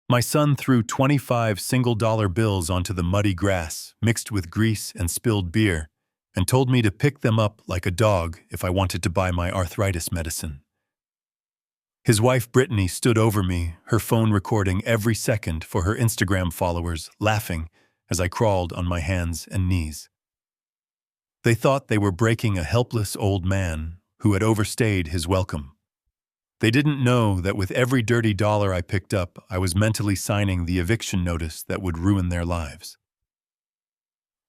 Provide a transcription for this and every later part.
My son threw 25 single-dollar bills onto the muddy grass, mixed with grease and spilled beer, and told me to pick them up like a dog if I wanted to buy my arthritis medicine. His wife Brittany stood over me, her phone recording every second for her Instagram followers, laughing as I crawled on my hands and knees. They thought they were breaking a helpless old man who had overstayed his welcome. They didn't know that with every dirty dollar I picked up, I was mentally signing the eviction notice that would ruin their lives.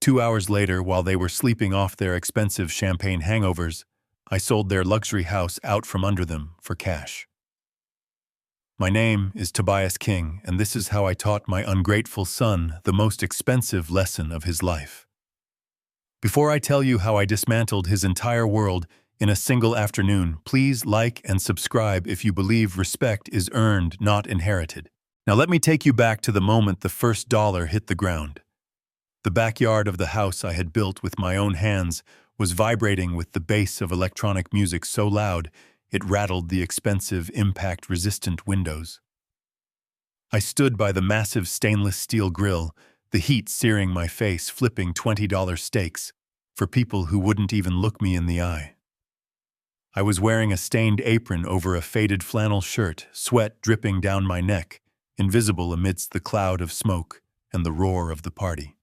2 hours later, while they were sleeping off their expensive champagne hangovers, I sold their luxury house out from under them for cash. My name is Tobias King, and this is how I taught my ungrateful son the most expensive lesson of his life. Before I tell you how I dismantled his entire world in a single afternoon, please like and subscribe if you believe respect is earned, not inherited. Now let me take you back to the moment the first dollar hit the ground. The backyard of the house I had built with my own hands was vibrating with the bass of electronic music so loud it rattled the expensive, impact-resistant windows. I stood by the massive stainless steel grill, the heat searing my face, flipping $20 steaks for people who wouldn't even look me in the eye. I was wearing a stained apron over a faded flannel shirt, sweat dripping down my neck, invisible amidst the cloud of smoke and the roar of the party.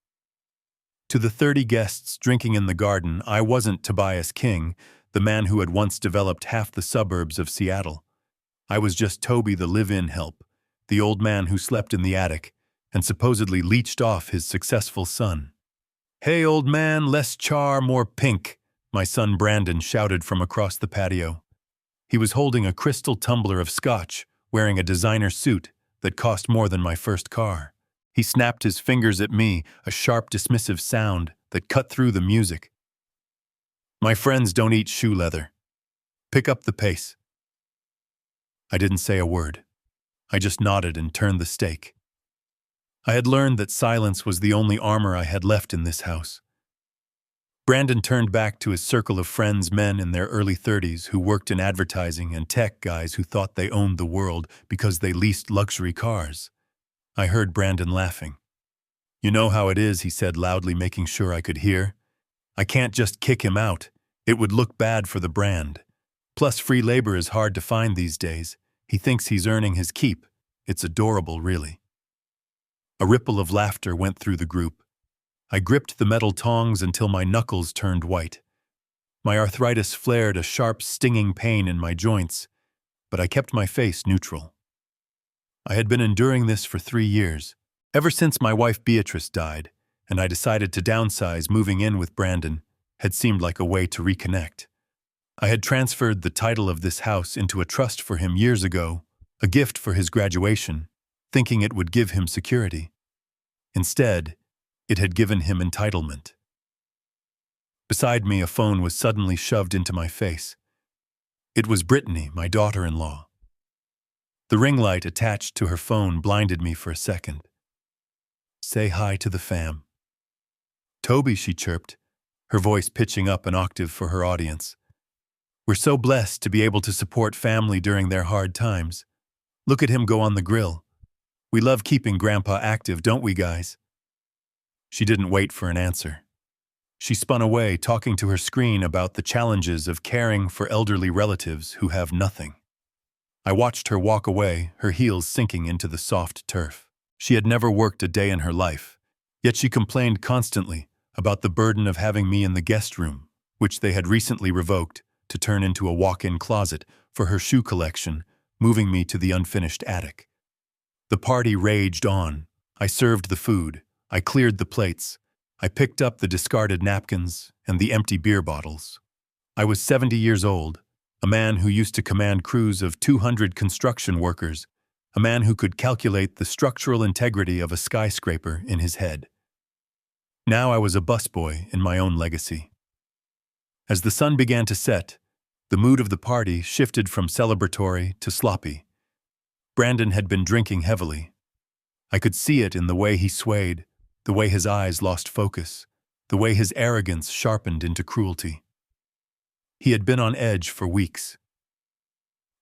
To the 30 guests drinking in the garden, I wasn't Tobias King, the man who had once developed half the suburbs of Seattle. I was just Toby the live-in help, the old man who slept in the attic and supposedly leached off his successful son. "Hey, old man, less char, more pink," my son Brandon shouted from across the patio. He was holding a crystal tumbler of scotch, wearing a designer suit that cost more than my first car. He snapped his fingers at me, a sharp, dismissive sound that cut through the music. "My friends don't eat shoe leather. Pick up the pace." I didn't say a word. I just nodded and turned the steak. I had learned that silence was the only armor I had left in this house. Brandon turned back to his circle of friends, men in their early 30s who worked in advertising, and tech guys who thought they owned the world because they leased luxury cars. I heard Brandon laughing. "You know how it is," he said loudly, making sure I could hear. "I can't just kick him out. It would look bad for the brand. Plus, free labor is hard to find these days. He thinks he's earning his keep. It's adorable, really." A ripple of laughter went through the group. I gripped the metal tongs until my knuckles turned white. My arthritis flared a sharp, stinging pain in my joints, but I kept my face neutral. I had been enduring this for 3 years, ever since my wife Beatrice died, and I decided to downsize. Moving in with Brandon had seemed like a way to reconnect. I had transferred the title of this house into a trust for him years ago, a gift for his graduation, thinking it would give him security. Instead, it had given him entitlement. Beside me, a phone was suddenly shoved into my face. It was Brittany, my daughter-in-law. The ring light attached to her phone blinded me for a second. "Say hi to the fam." "Toby," she chirped, her voice pitching up an octave for her audience. "We're so blessed to be able to support family during their hard times. Look at him go on the grill. We love keeping Grandpa active, don't we, guys?" She didn't wait for an answer. She spun away, talking to her screen about the challenges of caring for elderly relatives who have nothing. I watched her walk away, her heels sinking into the soft turf. She had never worked a day in her life, yet she complained constantly about the burden of having me in the guest room, which they had recently revoked to turn into a walk-in closet for her shoe collection, moving me to the unfinished attic. The party raged on. I served the food. I cleared the plates. I picked up the discarded napkins and the empty beer bottles. I was 70 years old, a man who used to command crews of 200 construction workers, a man who could calculate the structural integrity of a skyscraper in his head. Now I was a busboy in my own legacy. As the sun began to set, the mood of the party shifted from celebratory to sloppy. Brandon had been drinking heavily. I could see it in the way he swayed, the way his eyes lost focus, the way his arrogance sharpened into cruelty. He had been on edge for weeks.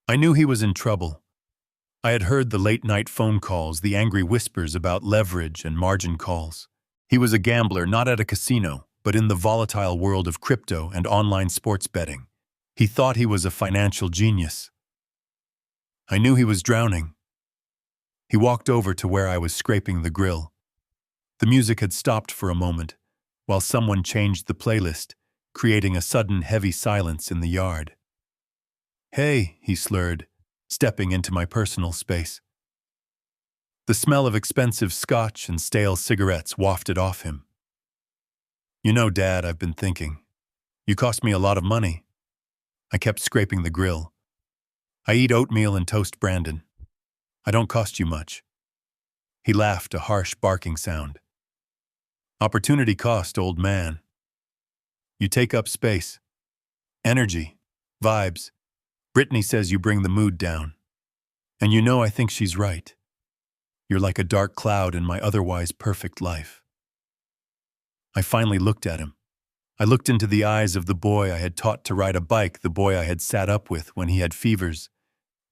I knew he was in trouble, I had heard the late-night phone calls, the angry whispers about leverage and margin calls. He was a gambler, not at a casino, but in the volatile world of crypto and online sports betting. He thought he was a financial genius. I knew he was drowning. He walked over to where I was scraping the grill. The music had stopped for a moment, while someone changed the playlist, creating a sudden heavy silence in the yard. "Hey," he slurred, stepping into my personal space. The smell of expensive scotch and stale cigarettes wafted off him. "You know, Dad, I've been thinking. You cost me a lot of money." I kept scraping the grill. "I eat oatmeal and toast, Brandon. I don't cost you much." He laughed, a harsh barking sound. "Opportunity cost, old man. You take up space, energy, vibes. Brittany says you bring the mood down. And you know I think she's right. You're like a dark cloud in my otherwise perfect life." I finally looked at him. I looked into the eyes of the boy I had taught to ride a bike, the boy I had sat up with when he had fevers,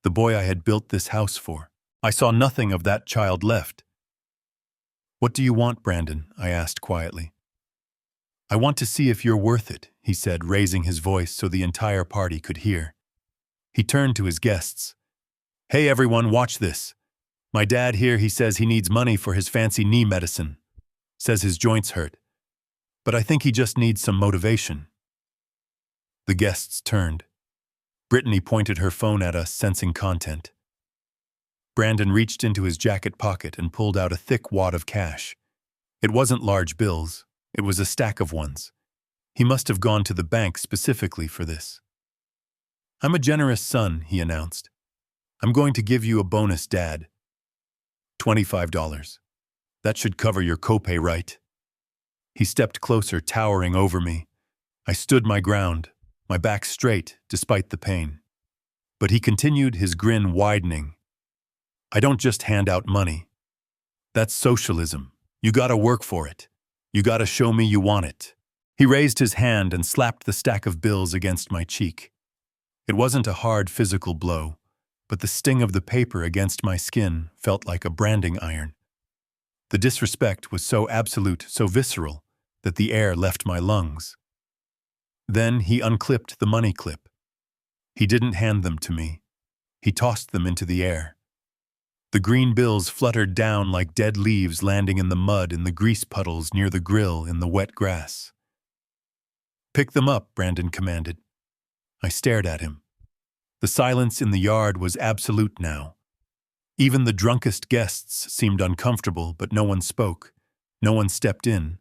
the boy I had built this house for. I saw nothing of that child left. "What do you want, Brandon?" I asked quietly. "I want to see if you're worth it," he said, raising his voice so the entire party could hear. He turned to his guests. "Hey everyone, watch this. My dad here, he says he needs money for his fancy knee medicine. Says his joints hurt. But I think he just needs some motivation." The guests turned. Brittany pointed her phone at us, sensing content. Brandon reached into his jacket pocket and pulled out a thick wad of cash. It wasn't large bills. It was a stack of ones. He must have gone to the bank specifically for this. "I'm a generous son," he announced. "I'm going to give you a bonus, Dad. $25. That should cover your copay, right?" He stepped closer, towering over me. I stood my ground, my back straight, despite the pain. But he continued, his grin widening. "I don't just hand out money. That's socialism. You gotta work for it. You gotta show me you want it." He raised his hand and slapped the stack of bills against my cheek. It wasn't a hard physical blow, but the sting of the paper against my skin felt like a branding iron. The disrespect was so absolute, so visceral, that the air left my lungs. Then he unclipped the money clip. He didn't hand them to me. He tossed them into the air. The green bills fluttered down like dead leaves, landing in the mud, in the grease puddles near the grill, in the wet grass. "Pick them up," Brandon commanded. I stared at him. The silence in the yard was absolute now. Even the drunkest guests seemed uncomfortable, but no one spoke. No one stepped in.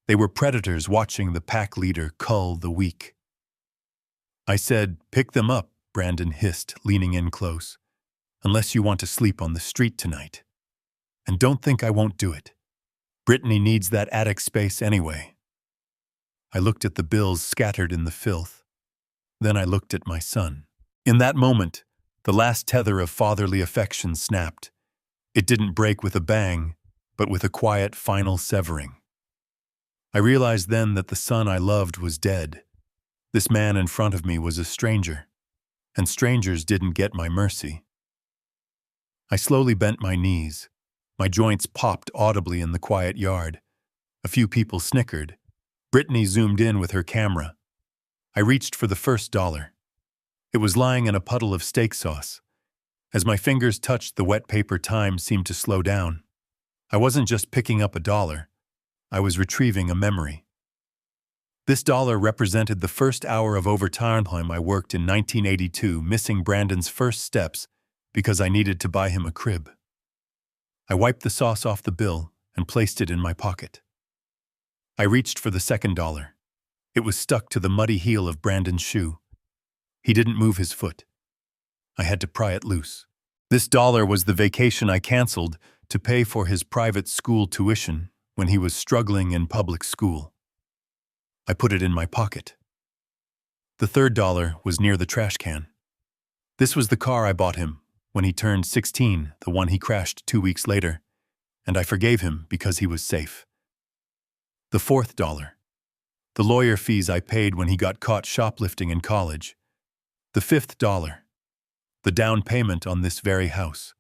They were predators watching the pack leader cull the weak. I said, "Pick them up," Brandon hissed, leaning in close. "Unless you want to sleep on the street tonight. And don't think I won't do it. Brittany needs that attic space anyway." I looked at the bills scattered in the filth. Then I looked at my son. In that moment, the last tether of fatherly affection snapped. It didn't break with a bang, but with a quiet final severing. I realized then that the son I loved was dead. This man in front of me was a stranger, and strangers didn't get my mercy. I slowly bent my knees. My joints popped audibly in the quiet yard. A few people snickered. Brittany zoomed in with her camera. I reached for the first dollar. It was lying in a puddle of steak sauce. As my fingers touched the wet paper, time seemed to slow down. I wasn't just picking up a dollar. I was retrieving a memory. This dollar represented the first hour of overtime I worked in 1982, missing Brandon's first steps because I needed to buy him a crib. I wiped the sauce off the bill and placed it in my pocket. I reached for the second dollar. It was stuck to the muddy heel of Brandon's shoe. He didn't move his foot. I had to pry it loose. This dollar was the vacation I canceled to pay for his private school tuition when he was struggling in public school. I put it in my pocket. The third dollar was near the trash can. This was the car I bought him when he turned 16, the one he crashed 2 weeks later, and I forgave him because he was safe. The fourth dollar. The lawyer fees I paid when he got caught shoplifting in college. The fifth dollar. The down payment on this very house.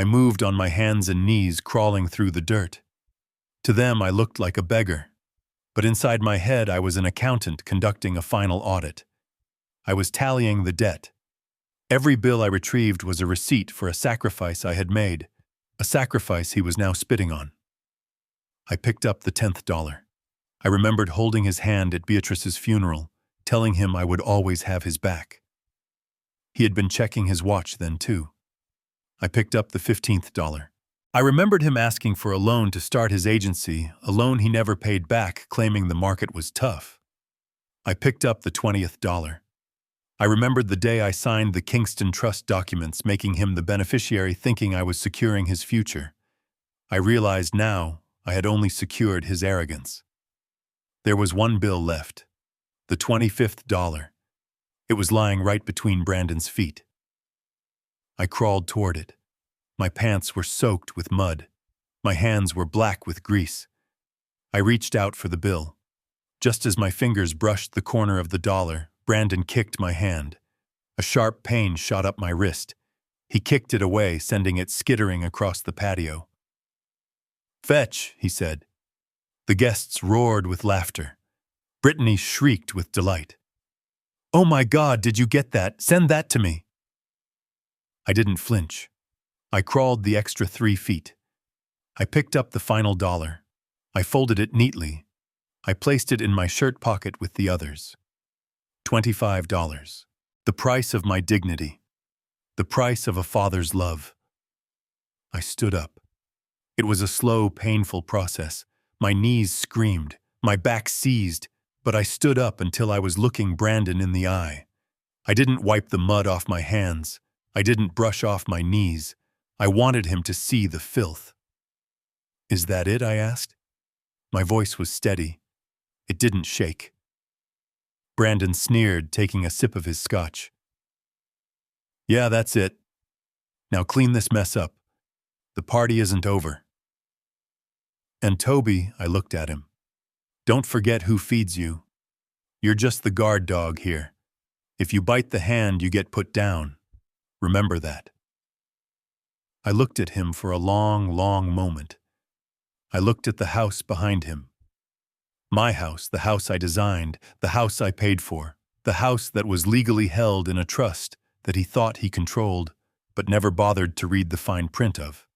I moved on my hands and knees, crawling through the dirt. To them, I looked like a beggar. But inside my head, I was an accountant conducting a final audit. I was tallying the debt. Every bill I retrieved was a receipt for a sacrifice I had made, a sacrifice he was now spitting on. I picked up the $10th. I remembered holding his hand at Beatrice's funeral, telling him I would always have his back. He had been checking his watch then, too. I picked up the $15th. I remembered him asking for a loan to start his agency, a loan he never paid back, claiming the market was tough. I picked up the $20th. I remembered the day I signed the Kingston Trust documents, making him the beneficiary, thinking I was securing his future. I realized now I had only secured his arrogance. There was one bill left, the $25th. It was lying right between Brandon's feet. I crawled toward it. My pants were soaked with mud. My hands were black with grease. I reached out for the bill. Just as my fingers brushed the corner of the dollar, Brandon kicked my hand. A sharp pain shot up my wrist. He kicked it away, sending it skittering across the patio. "Fetch," he said. The guests roared with laughter. Brittany shrieked with delight. "Oh my God, did you get that? Send that to me." I didn't flinch. I crawled the extra 3 feet. I picked up the final dollar. I folded it neatly. I placed it in my shirt pocket with the others. $25. The price of my dignity. The price of a father's love. I stood up. It was a slow, painful process. My knees screamed, my back seized, but I stood up until I was looking Brandon in the eye. I didn't wipe the mud off my hands. I didn't brush off my knees. I wanted him to see the filth. "Is that it?" I asked. My voice was steady. It didn't shake. Brandon sneered, taking a sip of his scotch. "Yeah, that's it. Now clean this mess up. The party isn't over." "And Toby," I looked at him, "don't forget who feeds you. You're just the guard dog here. If you bite the hand, you get put down. Remember that." I looked at him for a long, long moment. I looked at the house behind him. My house, the house I designed, the house I paid for, the house that was legally held in a trust that he thought he controlled, but never bothered to read the fine print of.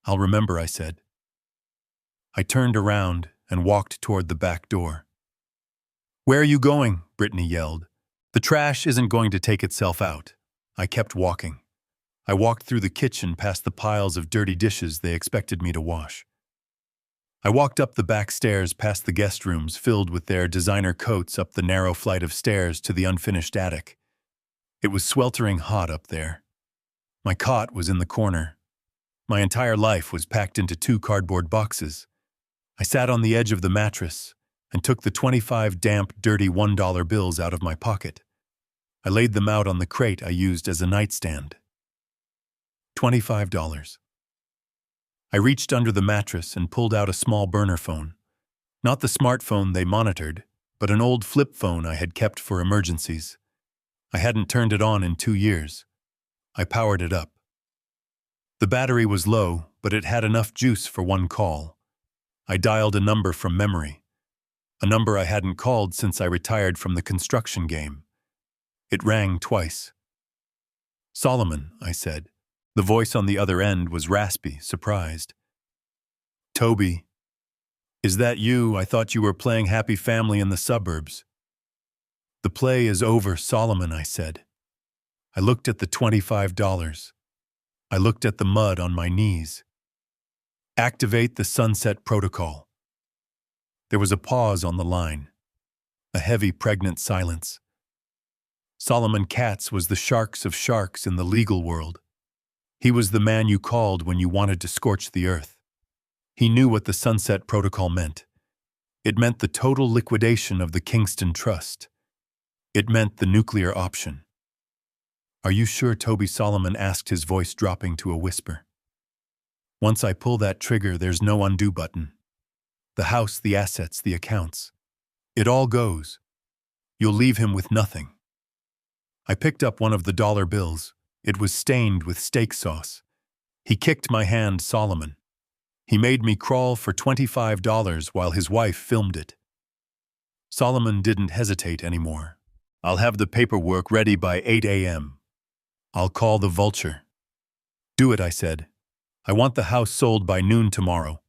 "I'll remember," I said. I turned around and walked toward the back door. "Where are you going?" Brittany yelled. "The trash isn't going to take itself out." I kept walking. I walked through the kitchen past the piles of dirty dishes they expected me to wash. I walked up the back stairs past the guest rooms filled with their designer coats, up the narrow flight of stairs to the unfinished attic. It was sweltering hot up there. My cot was in the corner. My entire life was packed into 2 cardboard boxes. I sat on the edge of the mattress and took the 25 damp, dirty $1 bills out of my pocket. I laid them out on the crate I used as a nightstand. $25. I reached under the mattress and pulled out a small burner phone. Not the smartphone they monitored, but an old flip phone I had kept for emergencies. I hadn't turned it on in 2 years. I powered it up. The battery was low, but it had enough juice for 1 call. I dialed a number from memory, a number I hadn't called since I retired from the construction game. It rang twice. "Solomon," I said. The voice on the other end was raspy, surprised. "Toby, is that you? I thought you were playing Happy Family in the suburbs." "The play is over, Solomon," I said. I looked at the $25. I looked at the mud on my knees. "Activate the sunset protocol." There was a pause on the line, a heavy, pregnant silence. Solomon Katz was the sharks of sharks in the legal world. He was the man you called when you wanted to scorch the earth. He knew what the sunset protocol meant. It meant the total liquidation of the Kingston Trust. It meant the nuclear option. "Are you sure?" Toby Solomon asked, his voice dropping to a whisper. "Once I pull that trigger, there's no undo button. The house, the assets, the accounts. It all goes. You'll leave him with nothing." I picked up one of the dollar bills. It was stained with steak sauce. He kicked my hand, Solomon. He made me crawl for $25 while his wife filmed it. Solomon didn't hesitate anymore. I'll have the paperwork ready by 8 a.m. I'll call the vulture. Do it, I said. I want the house sold by noon tomorrow.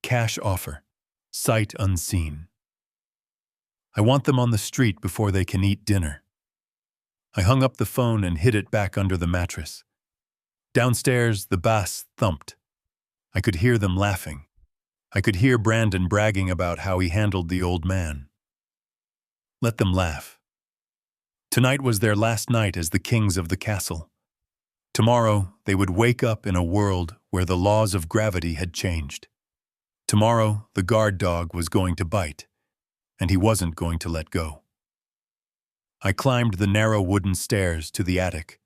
Cash offer. Sight unseen. I want them on the street before they can eat dinner. I hung up the phone and hid it back under the mattress. Downstairs, the bass thumped. I could hear them laughing. I could hear Brandon bragging about how he handled the old man. Let them laugh. Tonight was their last night as the kings of the castle. Tomorrow, they would wake up in a world where the laws of gravity had changed. Tomorrow, the guard dog was going to bite, and he wasn't going to let go. I climbed the narrow wooden stairs to the attic,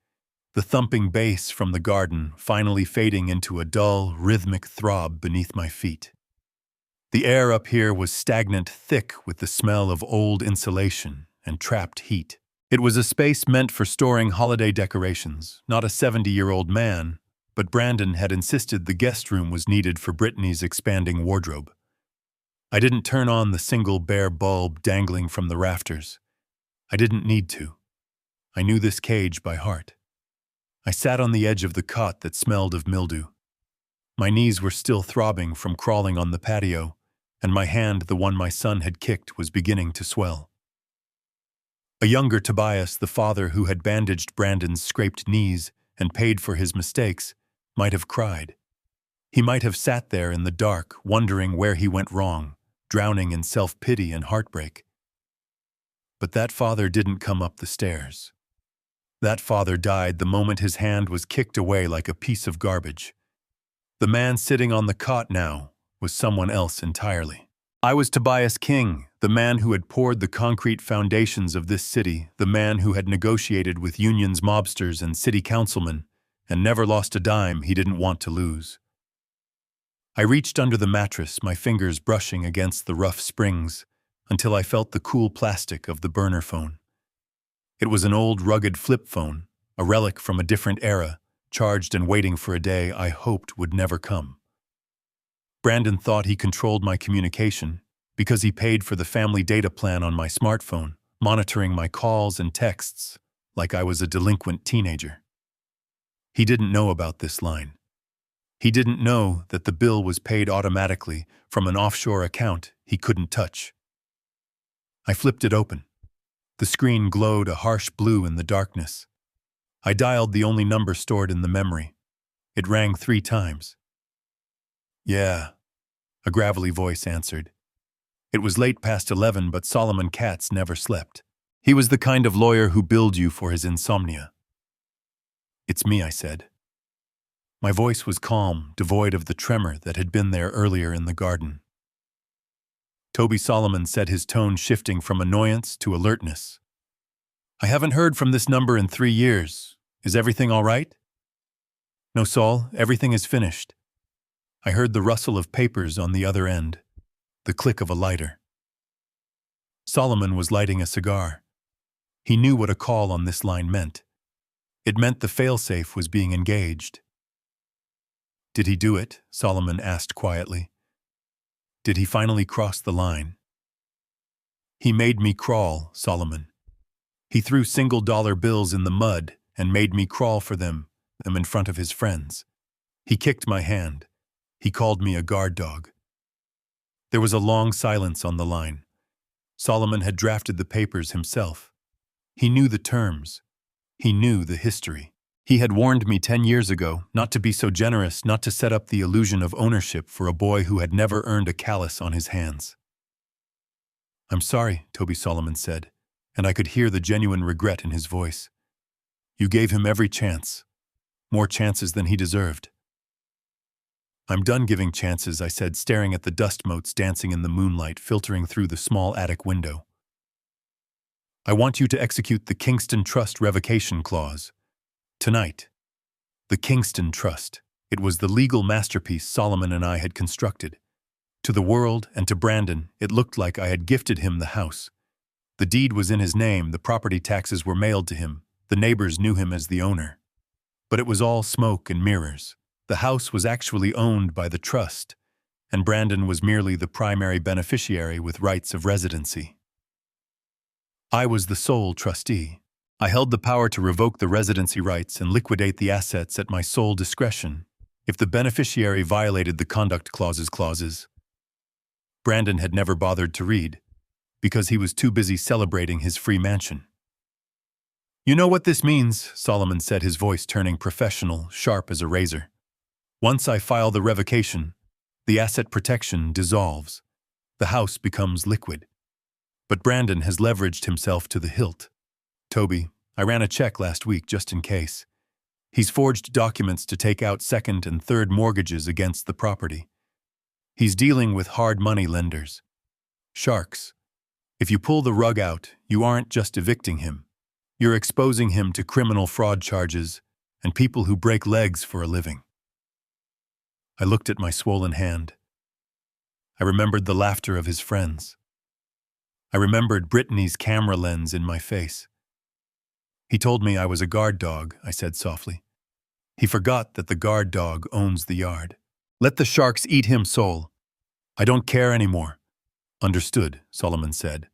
the thumping bass from the garden finally fading into a dull, rhythmic throb beneath my feet. The air up here was stagnant, thick with the smell of old insulation and trapped heat. It was a space meant for storing holiday decorations, not a 70-year-old man, but Brandon had insisted the guest room was needed for Brittany's expanding wardrobe. I didn't turn on the single bare bulb dangling from the rafters. I didn't need to. I knew this cage by heart. I sat on the edge of the cot that smelled of mildew. My knees were still throbbing from crawling on the patio, and my hand, the one my son had kicked, was beginning to swell. A younger Tobias, the father who had bandaged Brandon's scraped knees and paid for his mistakes, might have cried. He might have sat there in the dark, wondering where he went wrong, drowning in self-pity and heartbreak. But that father didn't come up the stairs. That father died the moment his hand was kicked away like a piece of garbage. The man sitting on the cot now was someone else entirely. I was Tobias King, the man who had poured the concrete foundations of this city, the man who had negotiated with unions, mobsters, and city councilmen, and never lost a dime he didn't want to lose. I reached under the mattress, my fingers brushing against the rough springs, until I felt the cool plastic of the burner phone. It was an old, rugged flip phone, a relic from a different era, charged and waiting for a day I hoped would never come. Brandon thought he controlled my communication because he paid for the family data plan on my smartphone, monitoring my calls and texts like I was a delinquent teenager. He didn't know about this line. He didn't know that the bill was paid automatically from an offshore account he couldn't touch. I flipped it open. The screen glowed a harsh blue in the darkness. I dialed the only number stored in the memory. It rang 3 times. Yeah, a gravelly voice answered. It was late past 11, but Solomon Katz never slept. He was the kind of lawyer who billed you for his insomnia. It's me, I said. My voice was calm, devoid of the tremor that had been there earlier in the garden. Toby Solomon said, his tone shifting from annoyance to alertness. I haven't heard from this number in 3 years. Is everything all right? No, Saul, everything is finished. I heard the rustle of papers on the other end, the click of a lighter. Solomon was lighting a cigar. He knew what a call on this line meant. It meant the failsafe was being engaged. Did he do it? Solomon asked quietly. Did he finally cross the line? He made me crawl, Solomon. He threw single-dollar bills in the mud and made me crawl for them in front of his friends. He kicked my hand. He called me a guard dog. There was a long silence on the line. Solomon had drafted the papers himself. He knew the terms. He knew the history. He had warned me 10 years ago not to be so generous, not to set up the illusion of ownership for a boy who had never earned a callus on his hands. I'm sorry, Toby Solomon said, and I could hear the genuine regret in his voice. You gave him every chance, more chances than he deserved. I'm done giving chances, I said, staring at the dust motes dancing in the moonlight filtering through the small attic window. I want you to execute the Kingston Trust revocation clause. Tonight. The Kingston Trust. It was the legal masterpiece Solomon and I had constructed. To the world and to Brandon, it looked like I had gifted him the house. The deed was in his name, the property taxes were mailed to him, the neighbors knew him as the owner. But it was all smoke and mirrors. The house was actually owned by the trust, and Brandon was merely the primary beneficiary with rights of residency. I was the sole trustee. I held the power to revoke the residency rights and liquidate the assets at my sole discretion if the beneficiary violated the conduct clauses. Brandon had never bothered to read, because he was too busy celebrating his free mansion. "You know what this means," Solomon said, his voice turning professional, sharp as a razor. "Once I file the revocation, the asset protection dissolves. The house becomes liquid. But Brandon has leveraged himself to the hilt. Toby, I ran a check last week just in case. He's forged documents to take out second and third mortgages against the property. He's dealing with hard money lenders. Sharks. If you pull the rug out, you aren't just evicting him. You're exposing him to criminal fraud charges and people who break legs for a living." I looked at my swollen hand. I remembered the laughter of his friends. I remembered Brittany's camera lens in my face. "He told me I was a guard dog," I said softly. "He forgot that the guard dog owns the yard. Let the sharks eat him, Sol. I don't care anymore." "Understood," Solomon said.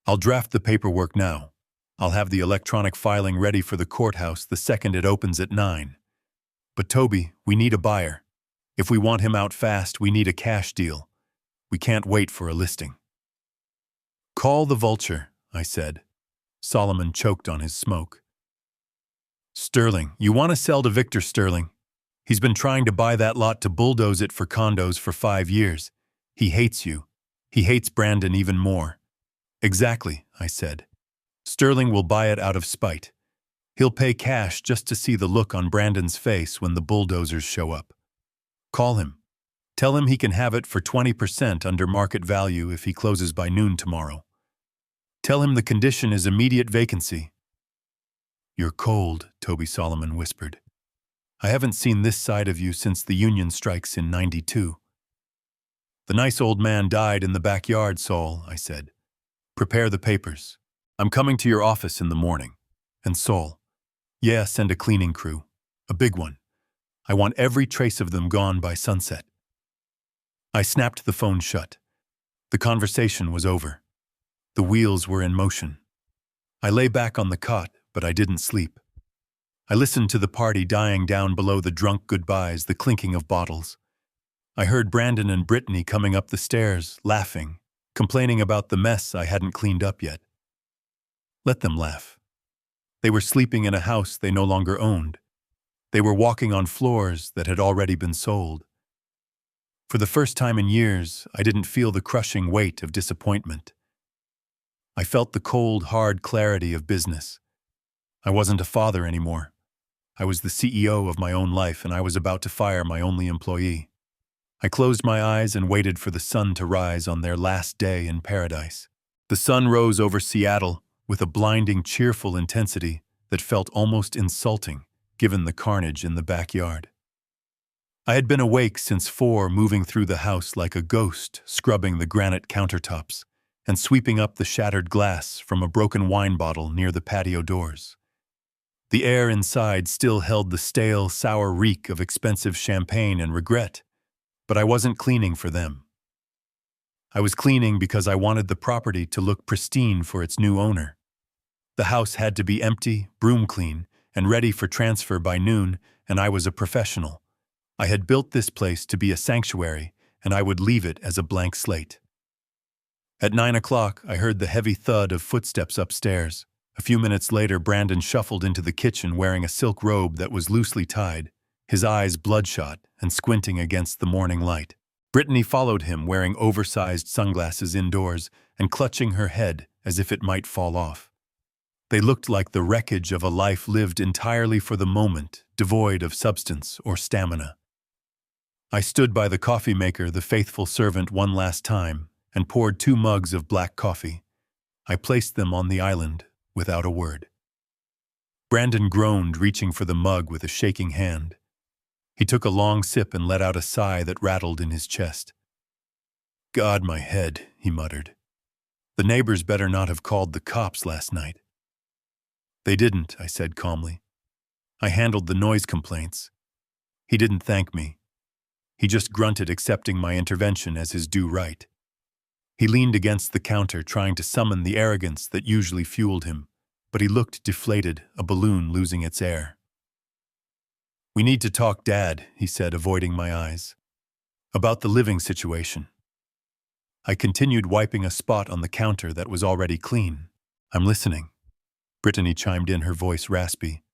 "I'll draft the paperwork now. I'll have the electronic filing ready for the courthouse the second it opens at 9. But Toby, we need a buyer. If we want him out fast, we need a cash deal. We can't wait for a listing." "Call the vulture," I said. Solomon choked on his smoke. "Sterling, you want to sell to Victor Sterling? He's been trying to buy that lot to bulldoze it for condos for 5 years. He hates you. He hates Brandon even more." "Exactly," I said. "Sterling will buy it out of spite. He'll pay cash just to see the look on Brandon's face when the bulldozers show up. Call him. Tell him he can have it for 20% under market value if he closes by noon tomorrow. Tell him the condition is immediate vacancy." "You're cold," Toby Solomon whispered. "I haven't seen this side of you since the union strikes in '92. "The nice old man died in the backyard, Sol," I said. "Prepare the papers. I'm coming to your office in the morning. And Sol, yeah, send a cleaning crew. A big one. I want every trace of them gone by sunset." I snapped the phone shut. The conversation was over. The wheels were in motion. I lay back on the cot, but I didn't sleep. I listened to the party dying down below, the drunk goodbyes, the clinking of bottles. I heard Brandon and Brittany coming up the stairs, laughing, complaining about the mess I hadn't cleaned up yet. Let them laugh. They were sleeping in a house they no longer owned. They were walking on floors that had already been sold. For the first time in years, I didn't feel the crushing weight of disappointment. I felt the cold, hard clarity of business. I wasn't a father anymore. I was the CEO of my own life, and I was about to fire my only employee. I closed my eyes and waited for the sun to rise on their last day in paradise. The sun rose over Seattle with a blinding, cheerful intensity that felt almost insulting, given the carnage in the backyard. I had been awake since 4, moving through the house like a ghost, scrubbing the granite countertops and sweeping up the shattered glass from a broken wine bottle near the patio doors. The air inside still held the stale, sour reek of expensive champagne and regret, but I wasn't cleaning for them. I was cleaning because I wanted the property to look pristine for its new owner. The house had to be empty, broom clean, and ready for transfer by noon, and I was a professional. I had built this place to be a sanctuary, and I would leave it as a blank slate. At 9 o'clock, I heard the heavy thud of footsteps upstairs. A few minutes later, Brandon shuffled into the kitchen wearing a silk robe that was loosely tied, his eyes bloodshot and squinting against the morning light. Brittany followed him, wearing oversized sunglasses indoors and clutching her head as if it might fall off. They looked like the wreckage of a life lived entirely for the moment, devoid of substance or stamina. I stood by the coffee maker, the faithful servant, one last time, and poured 2 mugs of black coffee. I placed them on the island without a word. Brandon groaned, reaching for the mug with a shaking hand. He took a long sip and let out a sigh that rattled in his chest. "God, my head," he muttered. "The neighbors better not have called the cops last night." "They didn't," I said calmly. "I handled the noise complaints. He didn't thank me. He just grunted, accepting my intervention as his due right. He leaned against the counter, trying to summon the arrogance that usually fueled him, but he looked deflated, a balloon losing its air. "We need to talk, Dad," he said, avoiding my eyes. "About the living situation." I continued, wiping a spot on the counter that was already clean. "I'm listening." Brittany chimed in, her voice raspy.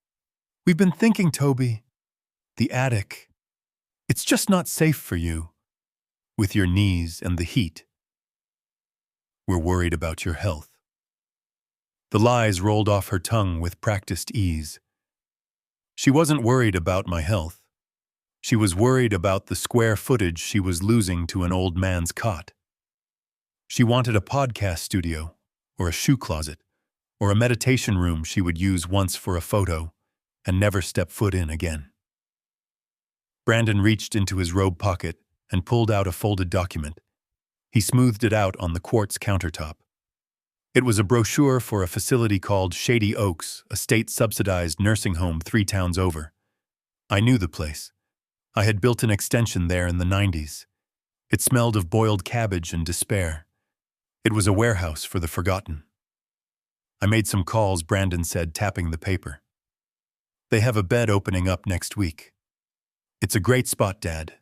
"We've been thinking, Toby. The attic. It's just not safe for you. With your knees and the heat. We're worried about your health." The lies rolled off her tongue with practiced ease. She wasn't worried about my health. She was worried about the square footage she was losing to an old man's cot. She wanted a podcast studio, or a shoe closet, or a meditation room she would use once for a photo and never step foot in again. Brandon reached into his robe pocket and pulled out a folded document. He smoothed it out on the quartz countertop. It was a brochure for a facility called Shady Oaks, a state-subsidized nursing home 3 towns over. I knew the place. I had built an extension there in the 90s. It smelled of boiled cabbage and despair. It was a warehouse for the forgotten. "I made some calls," Brandon said, tapping the paper. "They have a bed opening up next week. It's a great spot, Dad.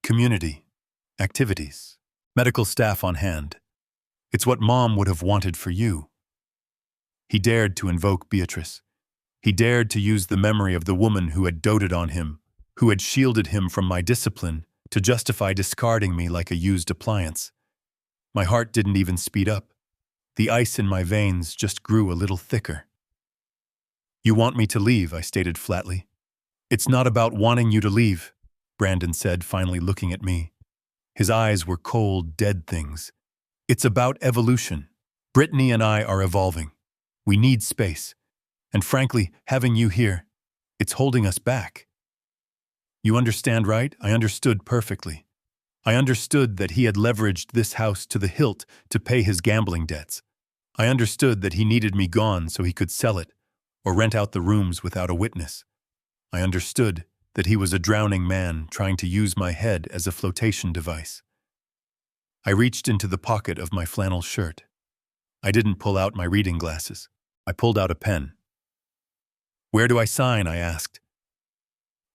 Community, activities, medical staff on hand. It's what Mom would have wanted for you." He dared to invoke Beatrice. He dared to use the memory of the woman who had doted on him, who had shielded him from my discipline, to justify discarding me like a used appliance. My heart didn't even speed up. The ice in my veins just grew a little thicker. "You want me to leave," I stated flatly. "It's not about wanting you to leave," Brandon said, finally looking at me. His eyes were cold, dead things. "It's about evolution. Brittany and I are evolving. We need space. And frankly, having you here, it's holding us back." "You understand, right?" I understood perfectly. I understood that he had leveraged this house to the hilt to pay his gambling debts. I understood that he needed me gone so he could sell it, or rent out the rooms without a witness. I understood that he was a drowning man trying to use my head as a flotation device. I reached into the pocket of my flannel shirt. I didn't pull out my reading glasses. I pulled out a pen. "Where do I sign?" I asked.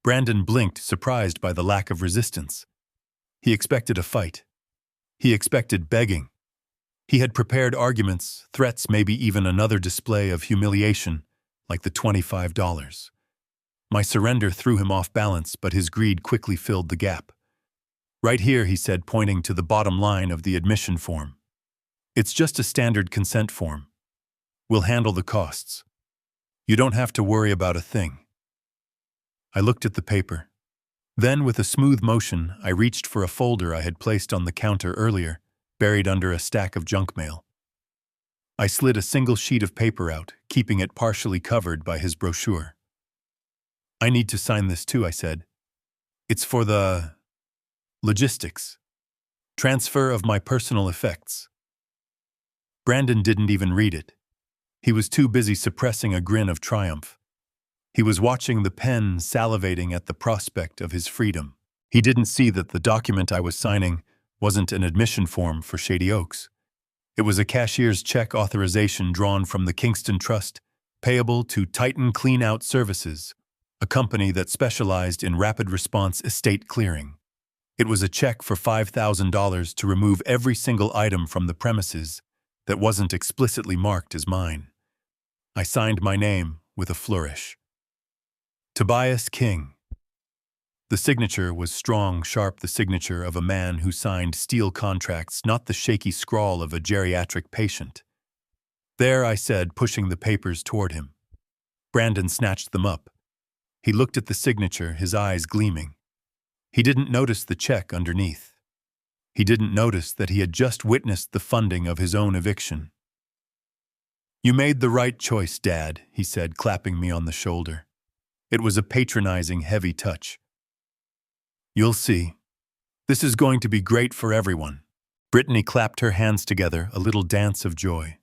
Brandon blinked, surprised by the lack of resistance. He expected a fight. He expected begging. He had prepared arguments, threats, maybe even another display of humiliation, like the $25. My surrender threw him off balance, but his greed quickly filled the gap. "Right here," he said, pointing to the bottom line of the admission form. "It's just a standard consent form. We'll handle the costs. You don't have to worry about a thing." I looked at the paper. Then, with a smooth motion, I reached for a folder I had placed on the counter earlier, buried under a stack of junk mail. I slid a single sheet of paper out, keeping it partially covered by his brochure. "I need to sign this too," I said. "It's for the logistics. Transfer of my personal effects." Brandon didn't even read it. He was too busy suppressing a grin of triumph. He was watching the pen, salivating at the prospect of his freedom. He didn't see that the document I was signing wasn't an admission form for Shady Oaks. It was a cashier's check authorization drawn from the Kingston Trust, payable to Titan Clean-Out Services, a company that specialized in rapid response estate clearing. It was a check for $5,000 to remove every single item from the premises that wasn't explicitly marked as mine. I signed my name with a flourish. Tobias King. The signature was strong, sharp, the signature of a man who signed steel contracts, not the shaky scrawl of a geriatric patient. "There," I said, pushing the papers toward him. Brandon snatched them up. He looked at the signature, his eyes gleaming. He didn't notice the check underneath. He didn't notice that he had just witnessed the funding of his own eviction. "You made the right choice, Dad," he said, clapping me on the shoulder. It was a patronizing, heavy touch. "You'll see. This is going to be great for everyone." Brittany clapped her hands together, a little dance of joy.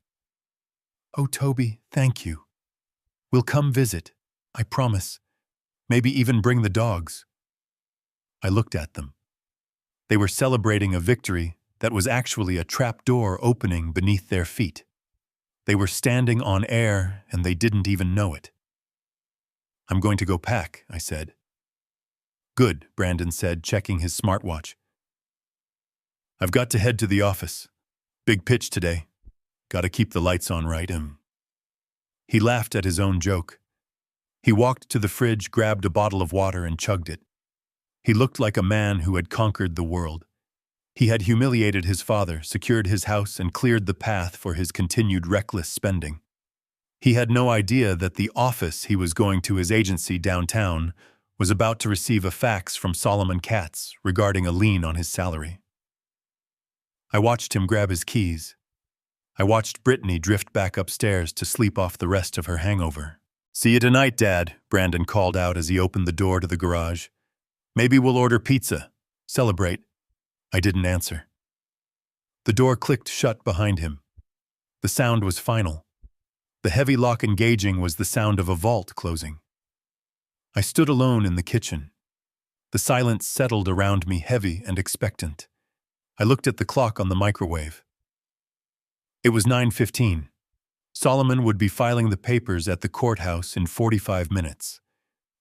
"Oh, Toby, thank you. We'll come visit. I promise. Maybe even bring the dogs. I looked at them. They were celebrating a victory that was actually a trapdoor opening beneath their feet. They were standing on air and they didn't even know it. I'm going to go pack, I said. Good, Brandon said, checking his smartwatch. I've got to head to the office. Big pitch today. Gotta keep the lights on, right? He laughed at his own joke. He walked to the fridge, grabbed a bottle of water and chugged it. He looked like a man who had conquered the world. He had humiliated his father, secured his house, and cleared the path for his continued reckless spending. He had no idea that the office he was going to, his agency downtown, was about to receive a fax from Solomon Katz regarding a lien on his salary. I watched him grab his keys. I watched Brittany drift back upstairs to sleep off the rest of her hangover. See you tonight, Dad, Brandon called out as he opened the door to the garage. Maybe we'll order pizza. Celebrate. I didn't answer. The door clicked shut behind him. The sound was final. The heavy lock engaging was the sound of a vault closing. I stood alone in the kitchen. The silence settled around me, heavy and expectant. I looked at the clock on the microwave. It was 9:15. Solomon would be filing the papers at the courthouse in 45 minutes.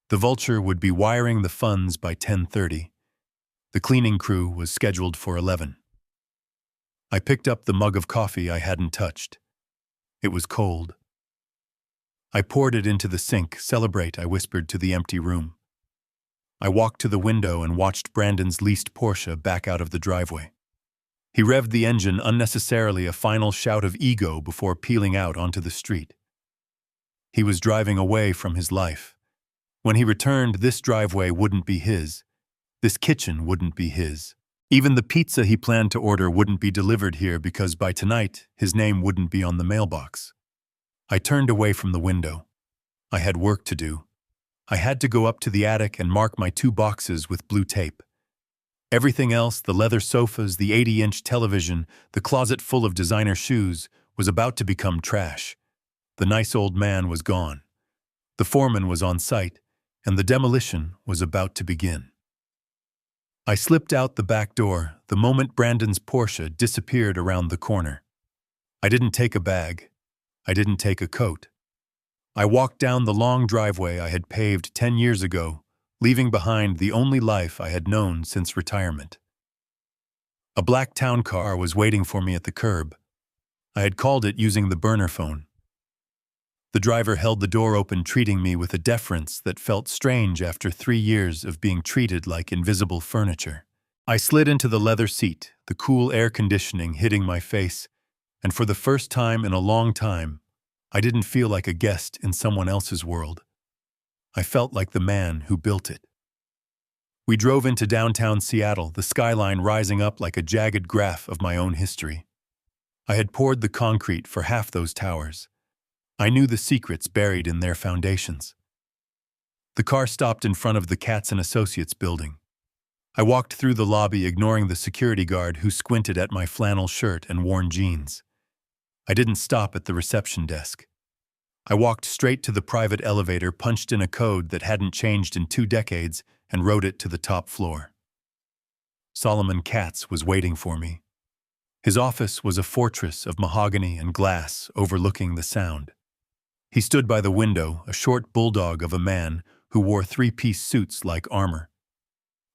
The Vulture would be wiring the funds by 10:30. The cleaning crew was scheduled for 11. I picked up the mug of coffee I hadn't touched. It was cold. I poured it into the sink. Celebrate, I whispered to the empty room. I walked to the window and watched Brandon's leased Porsche back out of the driveway. He revved the engine unnecessarily, a final shout of ego before peeling out onto the street. He was driving away from his life. When he returned, this driveway wouldn't be his. This kitchen wouldn't be his. Even the pizza he planned to order wouldn't be delivered here because by tonight, his name wouldn't be on the mailbox. I turned away from the window. I had work to do. I had to go up to the attic and mark my 2 boxes with blue tape. Everything else, the leather sofas, the 80-inch television, the closet full of designer shoes, was about to become trash. The nice old man was gone. The foreman was on site, and the demolition was about to begin. I slipped out the back door the moment Brandon's Porsche disappeared around the corner. I didn't take a bag. I didn't take a coat. I walked down the long driveway I had paved 10 years ago, leaving behind the only life I had known since retirement. A black town car was waiting for me at the curb. I had called it using the burner phone. The driver held the door open, treating me with a deference that felt strange after 3 years of being treated like invisible furniture. I slid into the leather seat, the cool air conditioning hitting my face, and for the first time in a long time, I didn't feel like a guest in someone else's world. I felt like the man who built it. We drove into downtown Seattle, the skyline rising up like a jagged graph of my own history. I had poured the concrete for half those towers. I knew the secrets buried in their foundations. The car stopped in front of the Katz & Associates building. I walked through the lobby, ignoring the security guard who squinted at my flannel shirt and worn jeans. I didn't stop at the reception desk. I walked straight to the private elevator, punched in a code that hadn't changed in 2 decades, and rode it to the top floor. Solomon Katz was waiting for me. His office was a fortress of mahogany and glass overlooking the Sound. He stood by the window, a short bulldog of a man who wore 3-piece suits like armor.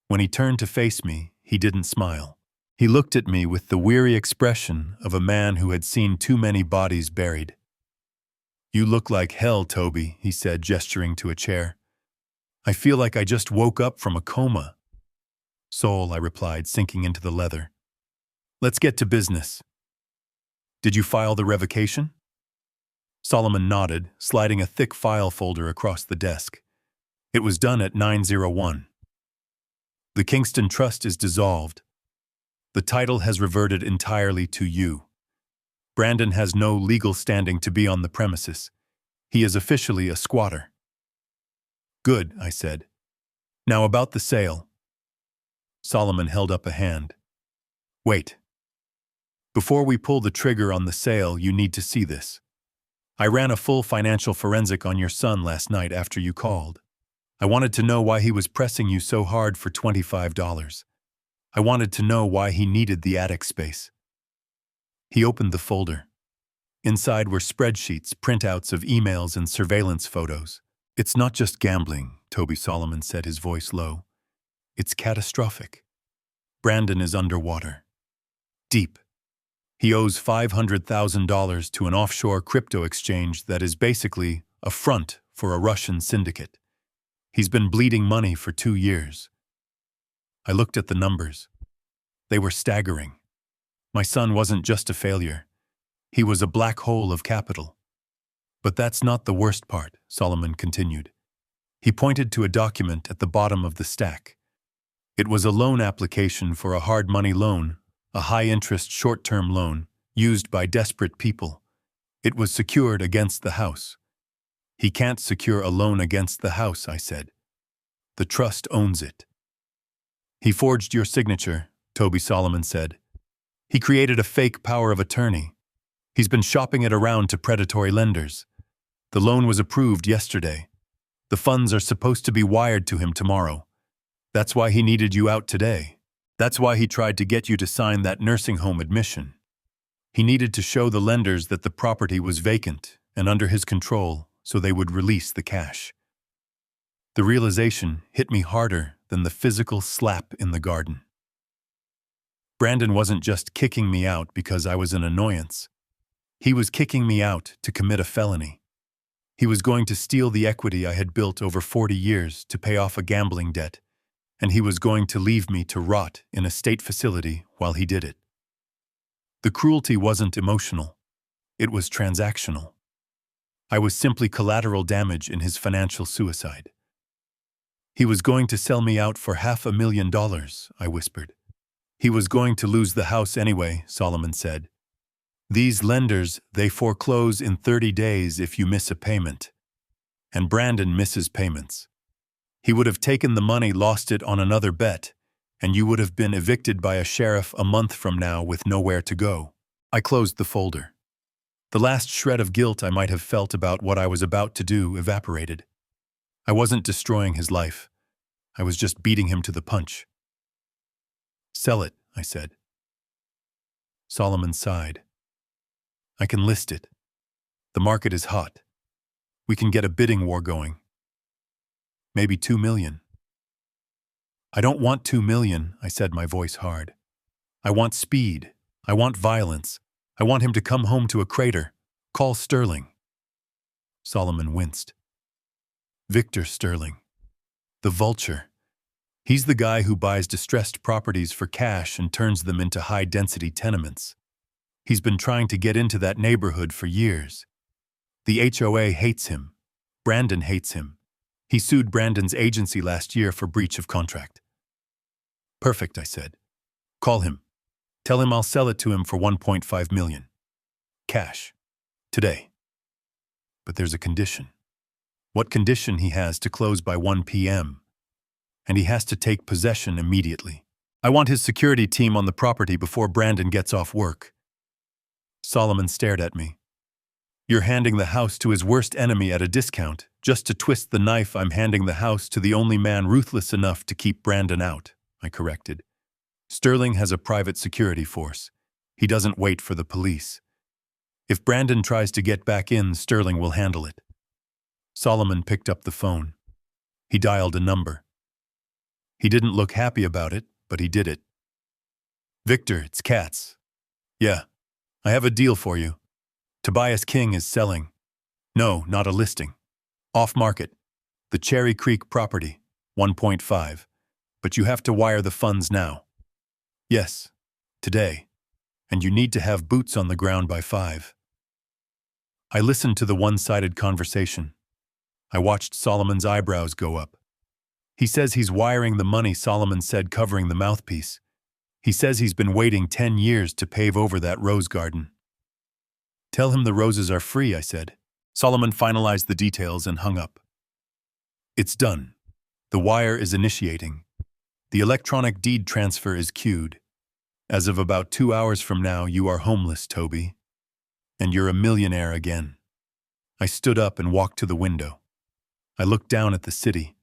When he turned to face me, he didn't smile. He looked at me with the weary expression of a man who had seen too many bodies buried. "You look like hell, Toby," he said, gesturing to a chair. "I feel like I just woke up from a coma." "Soul," I replied, sinking into the leather. "Let's get to business." "Did you file the revocation?" Solomon nodded, sliding a thick file folder across the desk. "It was done at 901. The Kingston Trust is dissolved. The title has reverted entirely to you. Brandon has no legal standing to be on the premises. He is officially a squatter." "Good," I said. "Now about the sale." Solomon held up a hand. "Wait. Before we pull the trigger on the sale, you need to see this. I ran a full financial forensic on your son last night after you called. I wanted to know why he was pressing you so hard for $25. I wanted to know why he needed the attic space. He opened the folder. Inside were spreadsheets, printouts of emails and surveillance photos. It's not just gambling, Toby Solomon said, his voice low. It's catastrophic. Brandon is underwater. Deep. He owes $500,000 to an offshore crypto exchange that is basically a front for a Russian syndicate. He's been bleeding money for 2 years. I looked at the numbers. They were staggering. My son wasn't just a failure. He was a black hole of capital. But that's not the worst part, Solomon continued. He pointed to a document at the bottom of the stack. It was a loan application for a hard money loan, a high-interest short-term loan, used by desperate people. It was secured against the house. He can't secure a loan against the house, I said. The trust owns it. He forged your signature, Toby Solomon said. He created a fake power of attorney. He's been shopping it around to predatory lenders. The loan was approved yesterday. The funds are supposed to be wired to him tomorrow. That's why he needed you out today. That's why he tried to get you to sign that nursing home admission. He needed to show the lenders that the property was vacant and under his control so they would release the cash. The realization hit me harder than the physical slap in the garden. Brandon wasn't just kicking me out because I was an annoyance. He was kicking me out to commit a felony. He was going to steal the equity I had built over 40 years to pay off a gambling debt, and he was going to leave me to rot in a state facility while he did it. The cruelty wasn't emotional. It was transactional. I was simply collateral damage in his financial suicide. He was going to sell me out for $500,000, I whispered. He was going to lose the house anyway, Solomon said. These lenders, they foreclose in 30 days if you miss a payment. And Brandon misses payments. He would have taken the money, lost it on another bet, and you would have been evicted by a sheriff a month from now with nowhere to go. I closed the folder. The last shred of guilt I might have felt about what I was about to do evaporated. I wasn't destroying his life. I was just beating him to the punch. Sell it, I said. Solomon sighed. I can list it. The market is hot. We can get a bidding war going. Maybe 2 million. I don't want 2 million, I said, my voice hard. I want speed. I want violence. I want him to come home to a crater. Call Sterling. Solomon winced. Victor Sterling. The vulture. He's the guy who buys distressed properties for cash and turns them into high-density tenements. He's been trying to get into that neighborhood for years. The HOA hates him. Brandon hates him. He sued Brandon's agency last year for breach of contract. Perfect, I said. Call him. Tell him I'll sell it to him for $1.5 million. Cash. Today. But there's a condition. What condition he has to close by 1 p.m. And he has to take possession immediately. I want his security team on the property before Brandon gets off work. Solomon stared at me. You're handing the house to his worst enemy at a discount, just to twist the knife. I'm handing the house to the only man ruthless enough to keep Brandon out, I corrected. Sterling has a private security force. He doesn't wait for the police. If Brandon tries to get back in, Sterling will handle it. Solomon picked up the phone. He dialed a number. He didn't look happy about it, but he did it. Victor, it's Katz. Yeah. I have a deal for you. Tobias King is selling. No, not a listing. Off-market. The Cherry Creek property, 1.5. But you have to wire the funds now. Yes, today. And you need to have boots on the ground by 5. I listened to the one-sided conversation. I watched Solomon's eyebrows go up. He says he's wiring the money, Solomon said, covering the mouthpiece. He says he's been waiting 10 years to pave over that rose garden. Tell him the roses are free, I said. Solomon finalized the details and hung up. It's done. The wire is initiating. The electronic deed transfer is queued. As of about 2 hours from now, you are homeless, Toby. And you're a millionaire again. I stood up and walked to the window. I looked down at the city.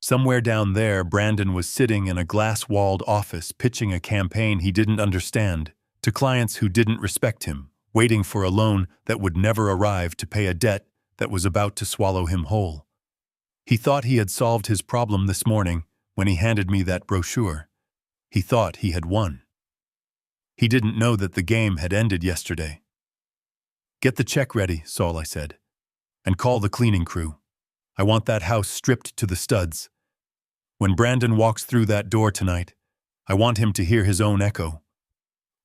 Somewhere down there, Brandon was sitting in a glass-walled office pitching a campaign he didn't understand to clients who didn't respect him, waiting for a loan that would never arrive to pay a debt that was about to swallow him whole. He thought he had solved his problem this morning when he handed me that brochure. He thought he had won. He didn't know that the game had ended yesterday. "Get the check ready," Saul, I said, "and call the cleaning crew. I want that house stripped to the studs. When Brandon walks through that door tonight, I want him to hear his own echo.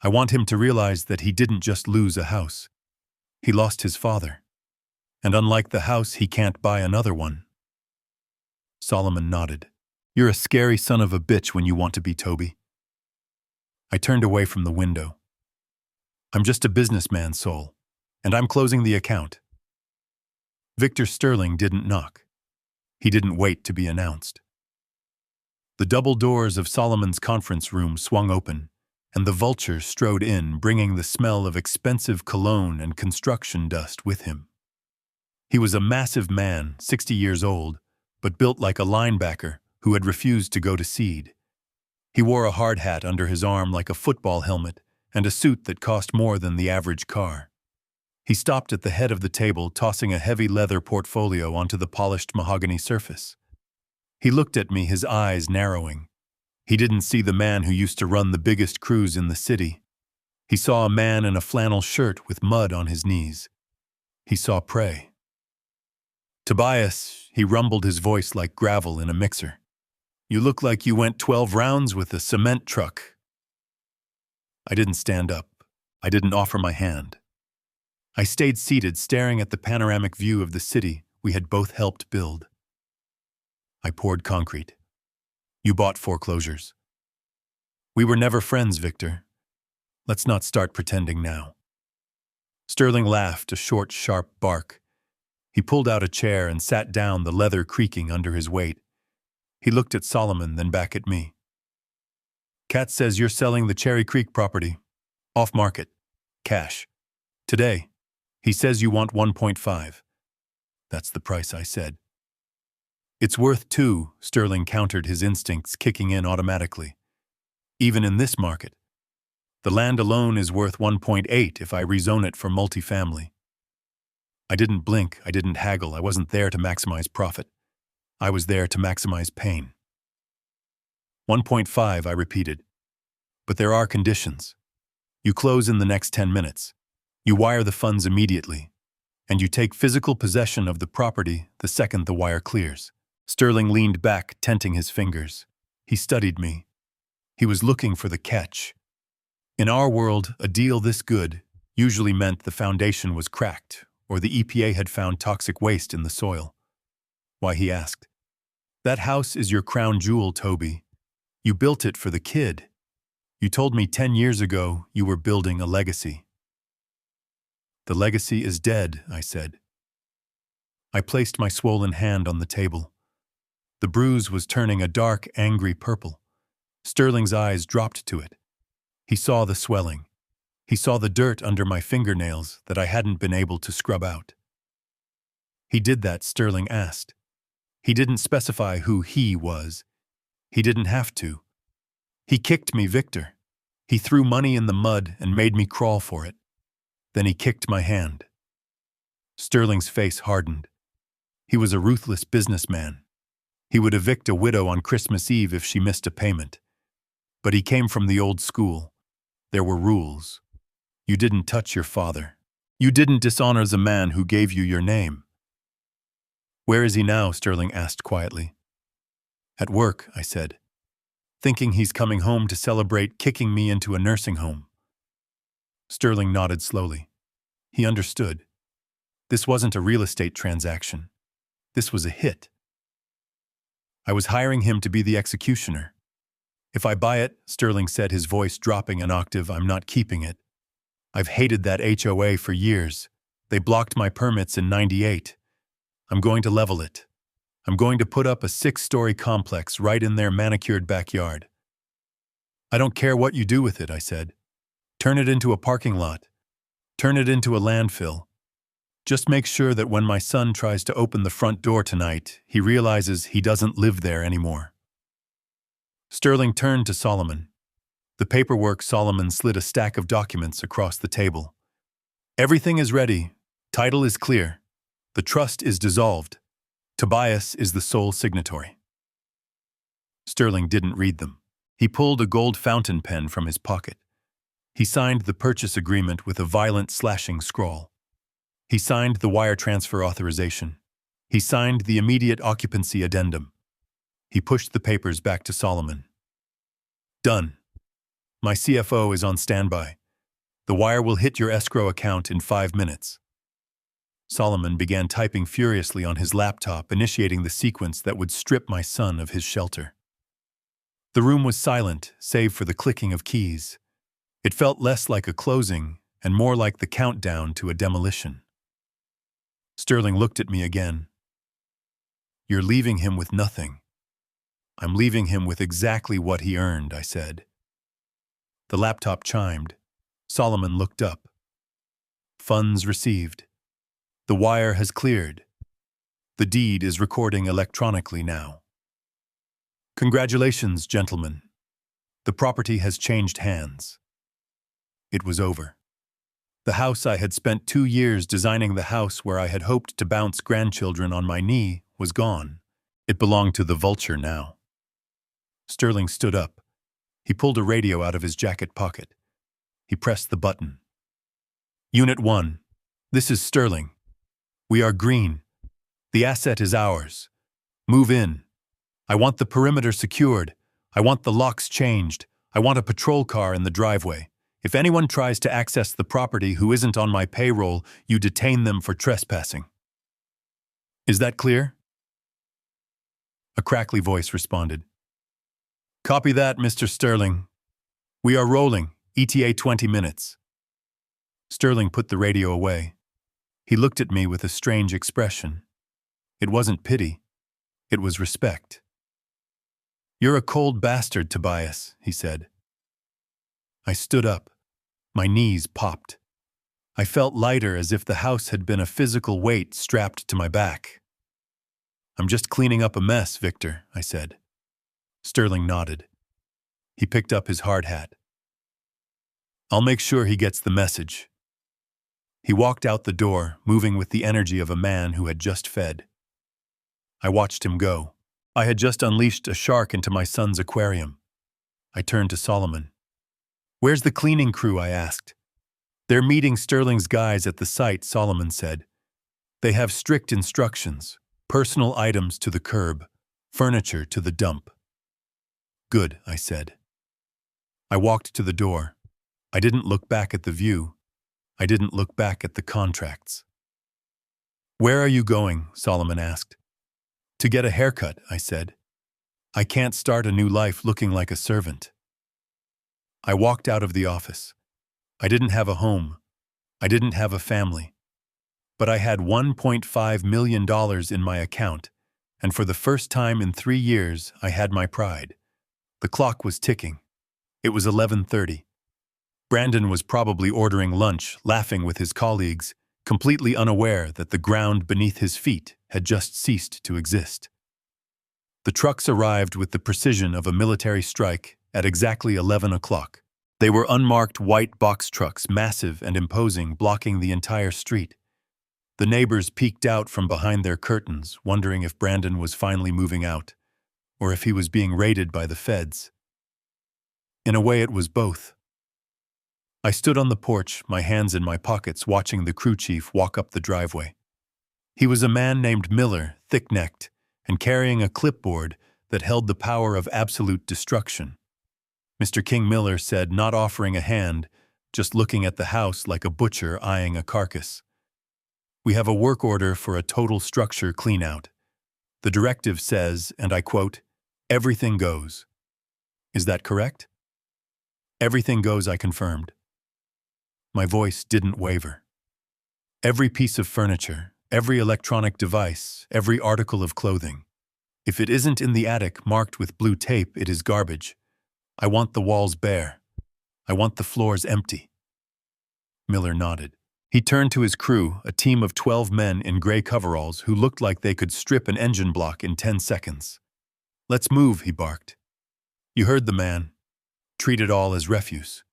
I want him to realize that he didn't just lose a house. He lost his father. And unlike the house, he can't buy another one." Solomon nodded. "You're a scary son of a bitch when you want to be, Toby." I turned away from the window. "I'm just a businessman, Saul, and I'm closing the account." Victor Sterling didn't knock. He didn't wait to be announced. The double doors of Solomon's conference room swung open, and the vulture strode in, bringing the smell of expensive cologne and construction dust with him. He was a massive man, 60 years old, but built like a linebacker who had refused to go to seed. He wore a hard hat under his arm like a football helmet and a suit that cost more than the average car. He stopped at the head of the table, tossing a heavy leather portfolio onto the polished mahogany surface. He looked at me, his eyes narrowing. He didn't see the man who used to run the biggest cruise in the city. He saw a man in a flannel shirt with mud on his knees. He saw prey. "Tobias," he rumbled, his voice like gravel in a mixer. "You look like you went 12 rounds with a cement truck." I didn't stand up. I didn't offer my hand. I stayed seated, staring at the panoramic view of the city we had both helped build. I poured concrete. "You bought foreclosures. We were never friends, Victor. Let's not start pretending now." Sterling laughed, a short, sharp bark. He pulled out a chair and sat down, the leather creaking under his weight. He looked at Solomon, then back at me. "Kat says you're selling the Cherry Creek property. Off-market. Cash. Today. He says you want 1.5. That's the price, I said. "It's worth 2, Sterling countered, his instincts kicking in automatically. "Even in this market. The land alone is worth 1.8 if I rezone it for multifamily." I didn't blink, I didn't haggle, I wasn't there to maximize profit. I was there to maximize pain. 1.5, I repeated. "But there are conditions. You close in the next 10 minutes. You wire the funds immediately. And you take physical possession of the property the second the wire clears." Sterling leaned back, tenting his fingers. He studied me. He was looking for the catch. In our world, a deal this good usually meant the foundation was cracked, or the EPA had found toxic waste in the soil. "Why?" he asked. "That house is your crown jewel, Toby. You built it for the kid. You told me 10 years ago you were building a legacy." "The legacy is dead," I said. I placed my swollen hand on the table. The bruise was turning a dark, angry purple. Sterling's eyes dropped to it. He saw the swelling. He saw the dirt under my fingernails that I hadn't been able to scrub out. "He did that?" Sterling asked. He didn't specify who he was. He didn't have to. "He kicked me, Victor. He threw money in the mud and made me crawl for it. Then he kicked my hand." Sterling's face hardened. He was a ruthless businessman. He would evict a widow on Christmas Eve if she missed a payment. But he came from the old school. There were rules. You didn't touch your father. You didn't dishonor the man who gave you your name. "Where is he now?" Sterling asked quietly. "At work," I said, thinking he's coming home to celebrate kicking me into a nursing home. Sterling nodded slowly. He understood. This wasn't a real estate transaction. This was a hit. I was hiring him to be the executioner. "If I buy it," Sterling said, his voice dropping an octave, "I'm not keeping it. I've hated that HOA for years. They blocked my permits in '98. I'm going to level it. I'm going to put up a 6-story complex right in their manicured backyard." "I don't care what you do with it," I said. "Turn it into a parking lot. Turn it into a landfill. Just make sure that when my son tries to open the front door tonight, he realizes he doesn't live there anymore." Sterling turned to Solomon. The paperwork. Solomon slid a stack of documents across the table. "Everything is ready. Title is clear. The trust is dissolved. Tobias is the sole signatory." Sterling didn't read them. He pulled a gold fountain pen from his pocket. He signed the purchase agreement with a violent slashing scrawl. He signed the wire transfer authorization. He signed the immediate occupancy addendum. He pushed the papers back to Solomon. "Done. My CFO is on standby. The wire will hit your escrow account in 5 minutes." Solomon began typing furiously on his laptop, initiating the sequence that would strip my son of his shelter. The room was silent, save for the clicking of keys. It felt less like a closing and more like the countdown to a demolition. Sterling looked at me again. "You're leaving him with nothing." "I'm leaving him with exactly what he earned," I said. The laptop chimed. Solomon looked up. "Funds received. The wire has cleared. The deed is recording electronically now. Congratulations, gentlemen. The property has changed hands." It was over. The house I had spent 2 years designing, the house where I had hoped to bounce grandchildren on my knee, was gone. It belonged to the vulture now. Sterling stood up. He pulled a radio out of his jacket pocket. He pressed the button. "Unit 1, this is Sterling. We are green. The asset is ours. Move in. I want the perimeter secured. I want the locks changed. I want a patrol car in the driveway. If anyone tries to access the property who isn't on my payroll, you detain them for trespassing." "Is that clear?" A crackly voice responded. "Copy that, Mr. Sterling. We are rolling. ETA 20 minutes. Sterling put the radio away. He looked at me with a strange expression. It wasn't pity. It was respect. "You're a cold bastard, Tobias," he said. I stood up. My knees popped. I felt lighter, as if the house had been a physical weight strapped to my back. "I'm just cleaning up a mess, Victor," I said. Sterling nodded. He picked up his hard hat. "I'll make sure he gets the message." He walked out the door, moving with the energy of a man who had just fed. I watched him go. I had just unleashed a shark into my son's aquarium. I turned to Solomon. "Where's the cleaning crew?" I asked. "They're meeting Sterling's guys at the site," Solomon said. "They have strict instructions. Personal items to the curb, furniture to the dump." "Good," I said. I walked to the door. I didn't look back at the view. I didn't look back at the contracts. "Where are you going?" Solomon asked. "To get a haircut," I said. "I can't start a new life looking like a servant." I walked out of the office. I didn't have a home. I didn't have a family. But I had $1.5 million in my account, and for the first time in 3 years, I had my pride. The clock was ticking. It was 11:30. Brandon was probably ordering lunch, laughing with his colleagues, completely unaware that the ground beneath his feet had just ceased to exist. The trucks arrived with the precision of a military strike at exactly 11 o'clock. They were unmarked white box trucks, massive and imposing, blocking the entire street. The neighbors peeked out from behind their curtains, wondering if Brandon was finally moving out, or if he was being raided by the feds. In a way, it was both. I stood on the porch, my hands in my pockets, watching the crew chief walk up the driveway. He was a man named Miller, thick-necked, and carrying a clipboard that held the power of absolute destruction. Mr. King Miller said, not offering a hand, just looking at the house like a butcher eyeing a carcass. "We have a work order for a total structure clean-out. The directive says, and I quote, 'Everything goes.' Is that correct?" "Everything goes," I confirmed. My voice didn't waver. "Every piece of furniture, every electronic device, every article of clothing. If it isn't in the attic marked with blue tape, it is garbage. I want the walls bare. I want the floors empty." Miller nodded. He turned to his crew, a team of 12 men in gray coveralls who looked like they could strip an engine block in 10 seconds. "Let's move," he barked. You heard the man. Treat it all as refuse.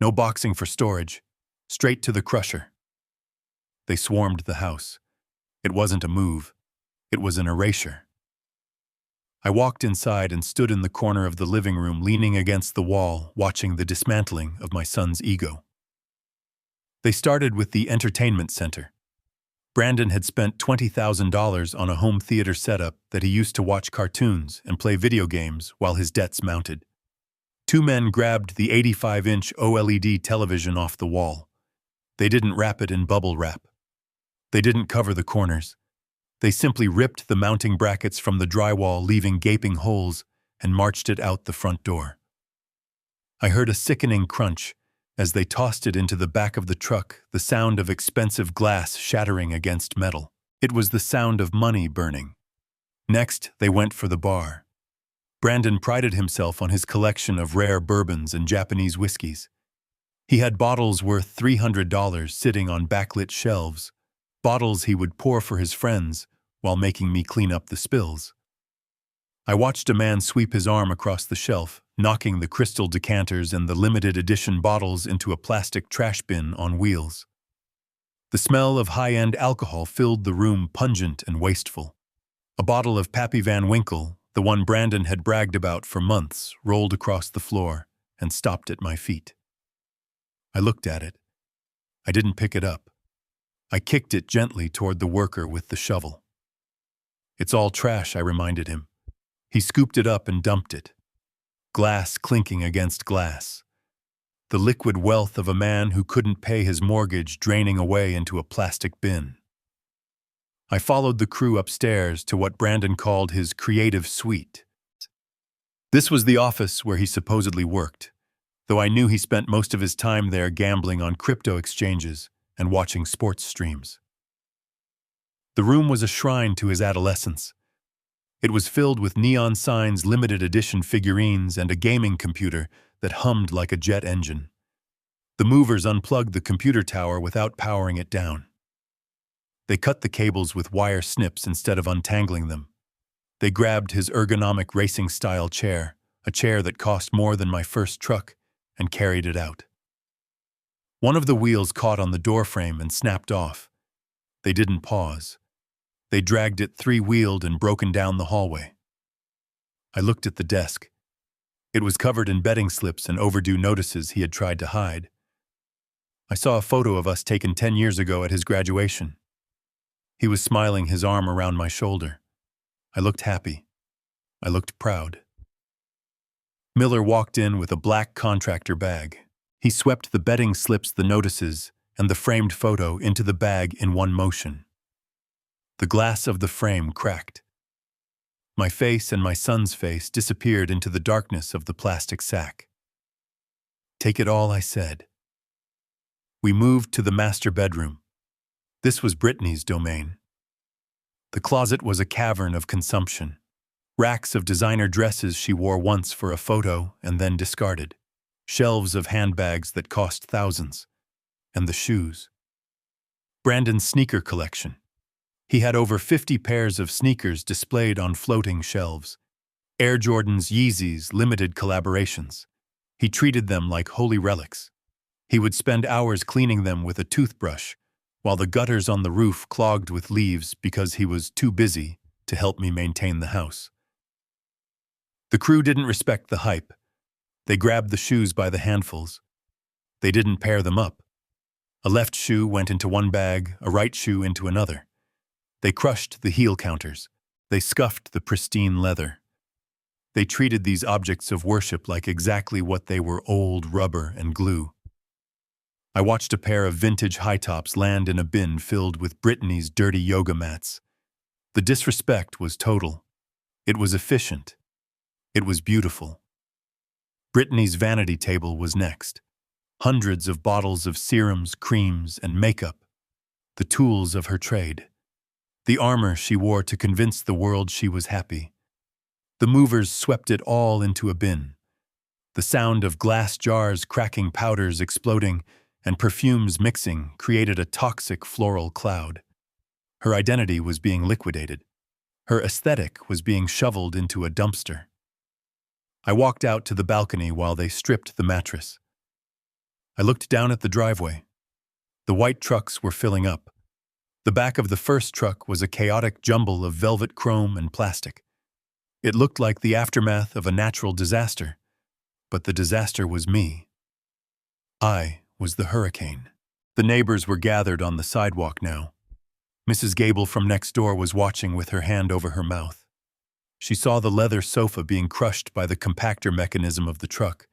No boxing for storage. Straight to the crusher. They swarmed the house. It wasn't a move. It was an erasure. I walked inside and stood in the corner of the living room, leaning against the wall, watching the dismantling of my son's ego. They started with the entertainment center. Brandon had spent $20,000 on a home theater setup that he used to watch cartoons and play video games while his debts mounted. Two men grabbed the 85-inch OLED television off the wall. They didn't wrap it in bubble wrap. They didn't cover the corners. They simply ripped the mounting brackets from the drywall, leaving gaping holes, and marched it out the front door. I heard a sickening crunch as they tossed it into the back of the truck, the sound of expensive glass shattering against metal. It was the sound of money burning. Next, they went for the bar. Brandon prided himself on his collection of rare bourbons and Japanese whiskeys. He had bottles worth $300 sitting on backlit shelves, bottles he would pour for his friends while making me clean up the spills. I watched a man sweep his arm across the shelf, knocking the crystal decanters and the limited edition bottles into a plastic trash bin on wheels. The smell of high-end alcohol filled the room, pungent and wasteful. A bottle of Pappy Van Winkle, the one Brandon had bragged about for months, rolled across the floor and stopped at my feet. I looked at it. I didn't pick it up. I kicked it gently toward the worker with the shovel. "It's all trash," I reminded him. He scooped it up and dumped it. Glass clinking against glass. The liquid wealth of a man who couldn't pay his mortgage draining away into a plastic bin. I followed the crew upstairs to what Brandon called his creative suite. This was the office where he supposedly worked, though I knew he spent most of his time there gambling on crypto exchanges and watching sports streams. The room was a shrine to his adolescence. It was filled with neon signs, limited edition figurines, and a gaming computer that hummed like a jet engine. The movers unplugged the computer tower without powering it down. They cut the cables with wire snips instead of untangling them. They grabbed his ergonomic racing-style chair, a chair that cost more than my first truck, and carried it out. One of the wheels caught on the doorframe and snapped off. They didn't pause. They dragged it three-wheeled and broken down the hallway. I looked at the desk. It was covered in betting slips and overdue notices he had tried to hide. I saw a photo of us taken 10 years ago at his graduation. He was smiling, his arm around my shoulder. I looked happy. I looked proud. Miller walked in with a black contractor bag. He swept the betting slips, the notices, and the framed photo into the bag in one motion. The glass of the frame cracked. My face and my son's face disappeared into the darkness of the plastic sack. "Take it all," I said. We moved to the master bedroom. This was Brittany's domain. The closet was a cavern of consumption. Racks of designer dresses she wore once for a photo and then discarded. Shelves of handbags that cost thousands. And the shoes. Brandon's sneaker collection. He had over 50 pairs of sneakers displayed on floating shelves. Air Jordans, Yeezys, limited collaborations. He treated them like holy relics. He would spend hours cleaning them with a toothbrush, while the gutters on the roof clogged with leaves because he was too busy to help me maintain the house. The crew didn't respect the hype. They grabbed the shoes by the handfuls. They didn't pair them up. A left shoe went into one bag, a right shoe into another. They crushed the heel counters. They scuffed the pristine leather. They treated these objects of worship like exactly what they were: old rubber and glue. I watched a pair of vintage high tops land in a bin filled with Brittany's dirty yoga mats. The disrespect was total. It was efficient. It was beautiful. Brittany's vanity table was next. Hundreds of bottles of serums, creams, and makeup. The tools of her trade. The armor she wore to convince the world she was happy. The movers swept it all into a bin. The sound of glass jars cracking, powders exploding, and perfumes mixing created a toxic floral cloud. Her identity was being liquidated. Her aesthetic was being shoveled into a dumpster. I walked out to the balcony while they stripped the mattress. I looked down at the driveway. The white trucks were filling up. The back of the first truck was a chaotic jumble of velvet chrome and plastic. It looked like the aftermath of a natural disaster, but the disaster was me. I was the hurricane. The neighbors were gathered on the sidewalk now. Mrs. Gable from next door was watching with her hand over her mouth. She saw the leather sofa being crushed by the compactor mechanism of the truck.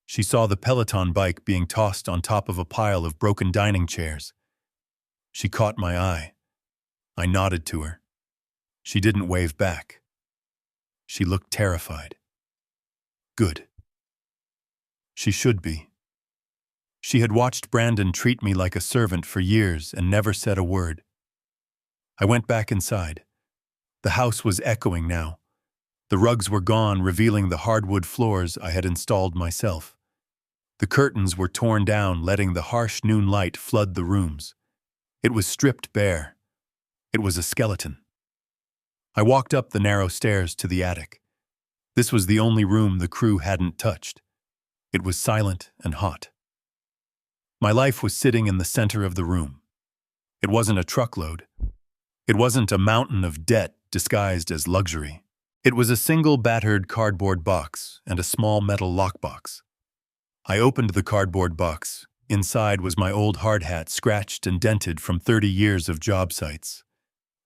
She saw the Peloton bike being tossed on top of a pile of broken dining chairs. She caught my eye. I nodded to her. She didn't wave back. She looked terrified. Good. She should be. She had watched Brandon treat me like a servant for years and never said a word. I went back inside. The house was echoing now. The rugs were gone, revealing the hardwood floors I had installed myself. The curtains were torn down, letting the harsh noon light flood the rooms. It was stripped bare. It was a skeleton. I walked up the narrow stairs to the attic. This was the only room the crew hadn't touched. It was silent and hot. My life was sitting in the center of the room. It wasn't a truckload. It wasn't a mountain of debt disguised as luxury. It was a single battered cardboard box and a small metal lockbox. I opened the cardboard box. Inside was my old hard hat, scratched and dented from 30 years of job sites.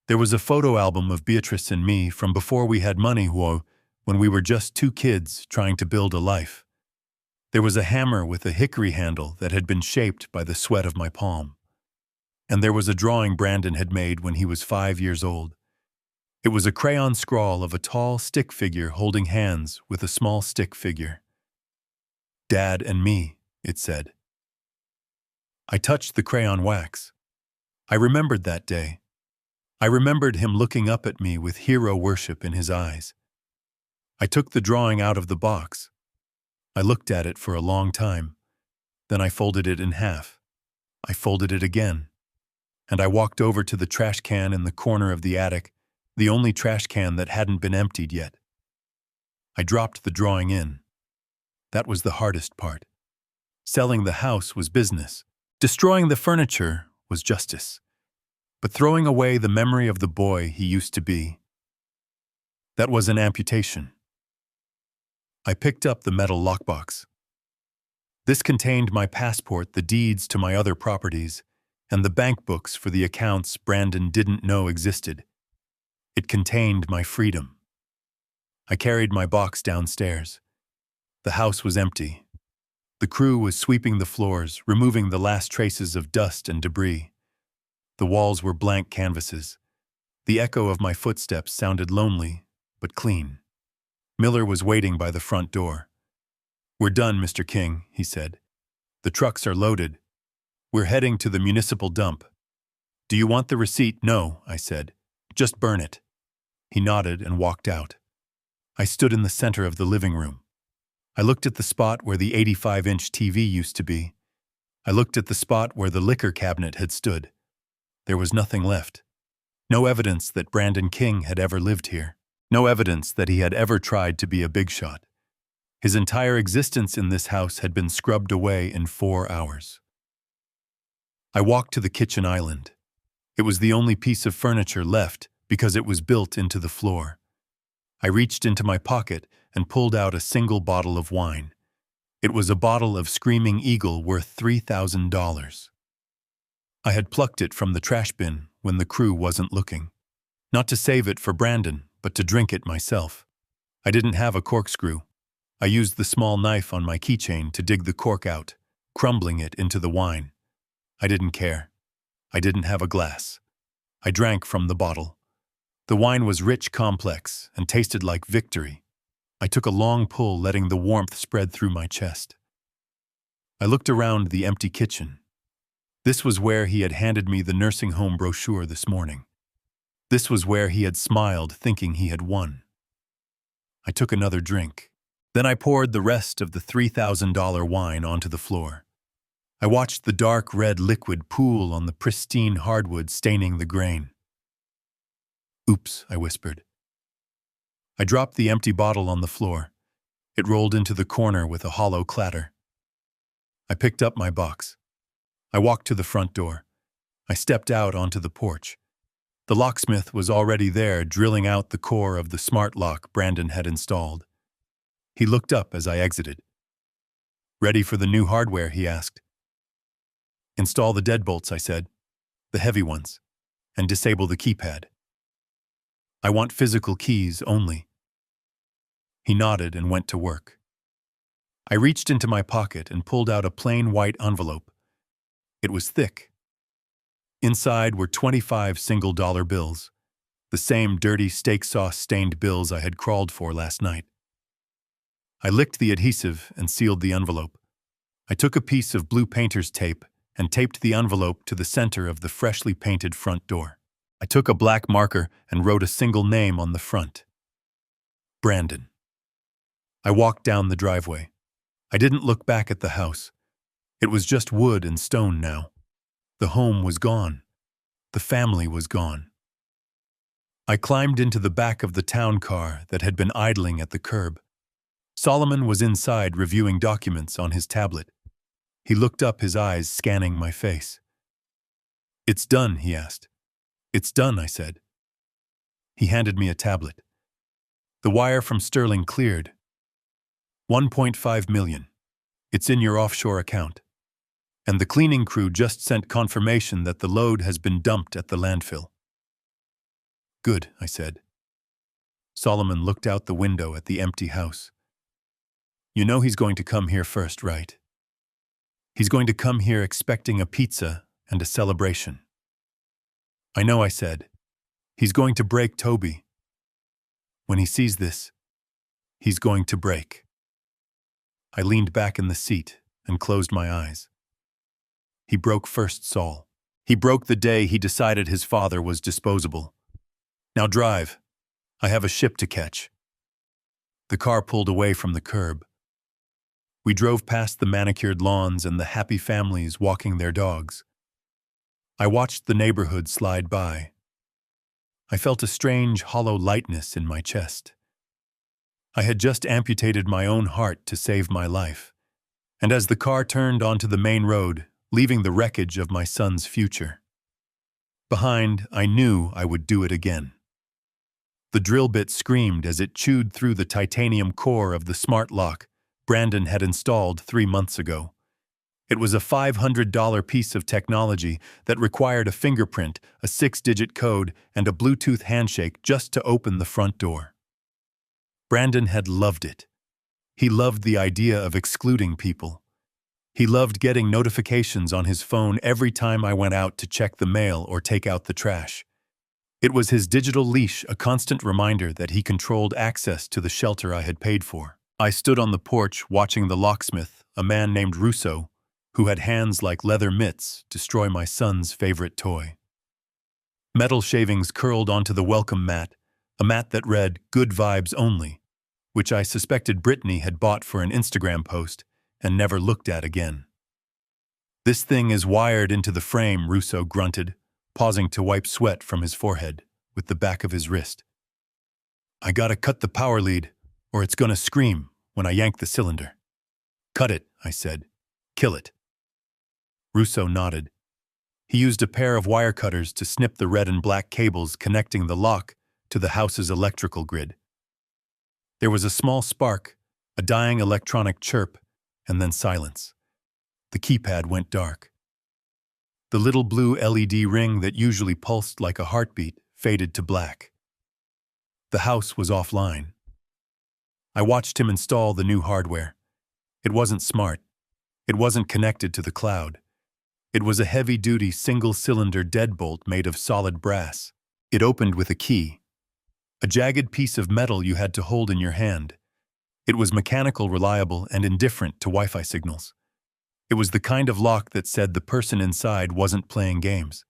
There was a photo album of Beatrice and me from before we had money, when we were just two kids trying to build a life. There was a hammer with a hickory handle that had been shaped by the sweat of my palm. And there was a drawing Brandon had made when he was 5 years old. It was a crayon scrawl of a tall stick figure holding hands with a small stick figure. Dad and me, it said. I touched the crayon wax. I remembered that day. I remembered him looking up at me with hero worship in his eyes. I took the drawing out of the box. I looked at it for a long time. Then I folded it in half. I folded it again. And I walked over to the trash can in the corner of the attic, the only trash can that hadn't been emptied yet. I dropped the drawing in. That was the hardest part. Selling the house was business. Destroying the furniture was justice. But throwing away the memory of the boy he used to be, that was an amputation. I picked up the metal lockbox. This contained my passport, the deeds to my other properties, and the bank books for the accounts Brandon didn't know existed. It contained my freedom. I carried my box downstairs. The house was empty. The crew was sweeping the floors, removing the last traces of dust and debris. The walls were blank canvases. The echo of my footsteps sounded lonely, but clean. Miller was waiting by the front door. "We're done, Mr. King," he said. "The trucks are loaded. We're heading to the municipal dump." "Do you want the receipt?" "No," I said. "Just burn it." He nodded and walked out. I stood in the center of the living room. I looked at the spot where the 85-inch TV used to be. I looked at the spot where the liquor cabinet had stood. There was nothing left. No evidence that Brandon King had ever lived here. No evidence that he had ever tried to be a big shot. His entire existence in this house had been scrubbed away in 4 hours. I walked to the kitchen island. It was the only piece of furniture left because it was built into the floor. I reached into my pocket and pulled out a single bottle of wine. It was a bottle of Screaming Eagle worth $3,000. I had plucked it from the trash bin when the crew wasn't looking. Not to save it for Brandon, but to drink it myself. I didn't have a corkscrew. I used the small knife on my keychain to dig the cork out, crumbling it into the wine. I didn't care. I didn't have a glass. I drank from the bottle. The wine was rich, complex, and tasted like victory. I took a long pull, letting the warmth spread through my chest. I looked around the empty kitchen. This was where he had handed me the nursing home brochure this morning. This was where he had smiled, thinking he had won. I took another drink. Then I poured the rest of the $3,000 wine onto the floor. I watched the dark red liquid pool on the pristine hardwood, staining the grain. "Oops," I whispered. I dropped the empty bottle on the floor. It rolled into the corner with a hollow clatter. I picked up my box. I walked to the front door. I stepped out onto the porch. The locksmith was already there, drilling out the core of the smart lock Brandon had installed. He looked up as I exited. "Ready for the new hardware?" he asked. "Install the deadbolts," I said. "The heavy ones. And disable the keypad. I want physical keys only." He nodded and went to work. I reached into my pocket and pulled out a plain white envelope. It was thick. Inside were 25 single-dollar bills, the same dirty steak sauce-stained bills I had crawled for last night. I licked the adhesive and sealed the envelope. I took a piece of blue painter's tape and taped the envelope to the center of the freshly painted front door. I took a black marker and wrote a single name on the front. Brandon. I walked down the driveway. I didn't look back at the house. It was just wood and stone now. The home was gone. The family was gone. I climbed into the back of the town car that had been idling at the curb. Solomon was inside reviewing documents on his tablet. He looked up, his eyes scanning my face. "It's done," he asked. "It's done," I said. He handed me a tablet. The wire from Sterling cleared. 1.5 million. It's in your offshore account. And the cleaning crew just sent confirmation that the load has been dumped at the landfill. "Good," I said. Solomon looked out the window at the empty house. "You know he's going to come here first, right? He's going to come here expecting a pizza and a celebration." "I know," I said. "He's going to break Toby. When he sees this, he's going to break." I leaned back in the seat and closed my eyes. He broke first, Saul. He broke the day he decided his father was disposable. "Now drive. I have a ship to catch." The car pulled away from the curb. We drove past the manicured lawns and the happy families walking their dogs. I watched the neighborhood slide by. I felt a strange, hollow lightness in my chest. I had just amputated my own heart to save my life. And as the car turned onto the main road, leaving the wreckage of my son's future behind, I knew I would do it again. The drill bit screamed as it chewed through the titanium core of the smart lock Brandon had installed 3 months ago. It was a $500 piece of technology that required a fingerprint, a 6-digit code, and a Bluetooth handshake just to open the front door. Brandon had loved it. He loved the idea of excluding people. He loved getting notifications on his phone every time I went out to check the mail or take out the trash. It was his digital leash, a constant reminder that he controlled access to the shelter I had paid for. I stood on the porch watching the locksmith, a man named Russo, who had hands like leather mitts, destroy my son's favorite toy. Metal shavings curled onto the welcome mat, a mat that read, "Good vibes only," which I suspected Brittany had bought for an Instagram post and never looked at again. "This thing is wired into the frame," Russo grunted, pausing to wipe sweat from his forehead with the back of his wrist. "I gotta cut the power lead, or it's gonna scream when I yank the cylinder." "Cut it," I said. "Kill it." Russo nodded. He used a pair of wire cutters to snip the red and black cables connecting the lock to the house's electrical grid. There was a small spark, a dying electronic chirp, and then silence. The keypad went dark. The little blue LED ring that usually pulsed like a heartbeat faded to black. The house was offline. I watched him install the new hardware. It wasn't smart. It wasn't connected to the cloud. It was a heavy-duty single-cylinder deadbolt made of solid brass. It opened with a key, a jagged piece of metal you had to hold in your hand. It was mechanical, reliable, and indifferent to Wi-Fi signals. It was the kind of lock that said the person inside wasn't playing games.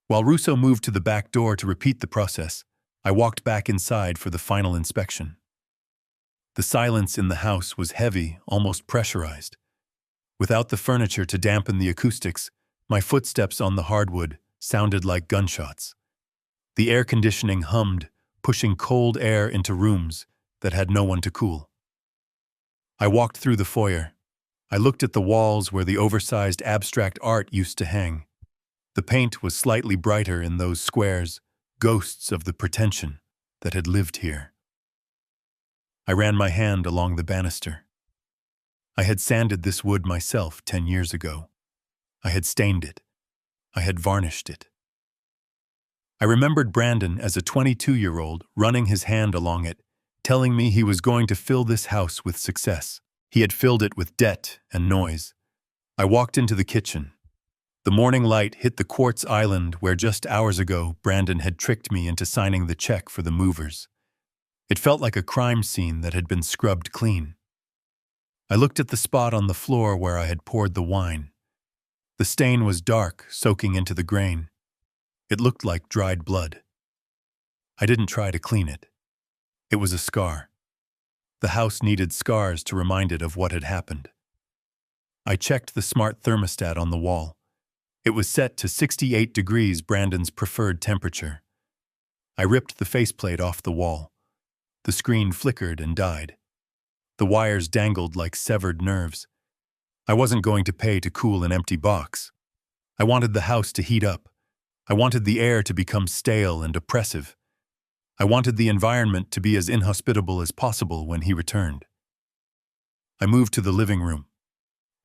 While Russo moved to the back door to repeat the process, I walked back inside for the final inspection. The silence in the house was heavy, almost pressurized. Without the furniture to dampen the acoustics, my footsteps on the hardwood sounded like gunshots. The air conditioning hummed, pushing cold air into rooms that had no one to cool. I walked through the foyer. I looked at the walls where the oversized abstract art used to hang. The paint was slightly brighter in those squares, ghosts of the pretension that had lived here. I ran my hand along the banister. I had sanded this wood myself 10 years ago. I had stained it. I had varnished it. I remembered Brandon as a 22-year-old running his hand along it, telling me he was going to fill this house with success. He had filled it with debt and noise. I walked into the kitchen. The morning light hit the quartz island where just hours ago Brandon had tricked me into signing the check for the movers. It felt like a crime scene that had been scrubbed clean. I looked at the spot on the floor where I had poured the wine. The stain was dark, soaking into the grain. It looked like dried blood. I didn't try to clean it. It was a scar. The house needed scars to remind it of what had happened. I checked the smart thermostat on the wall. It was set to 68 degrees, Brandon's preferred temperature. I ripped the faceplate off the wall. The screen flickered and died. The wires dangled like severed nerves. I wasn't going to pay to cool an empty box. I wanted the house to heat up. I wanted the air to become stale and oppressive. I wanted the environment to be as inhospitable as possible when he returned. I moved to the living room.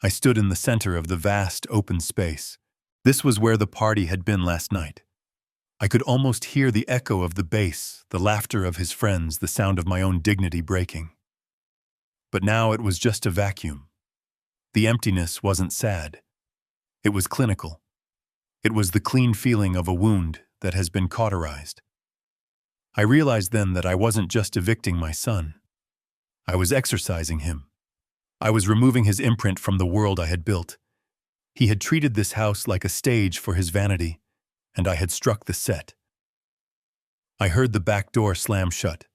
I stood in the center of the vast open space. This was where the party had been last night. I could almost hear the echo of the bass, the laughter of his friends, the sound of my own dignity breaking. But now it was just a vacuum. The emptiness wasn't sad. It was clinical. It was the clean feeling of a wound that has been cauterized. I realized then that I wasn't just evicting my son. I was exorcising him. I was removing his imprint from the world I had built. He had treated this house like a stage for his vanity, and I had struck the set. I heard the back door slam shut.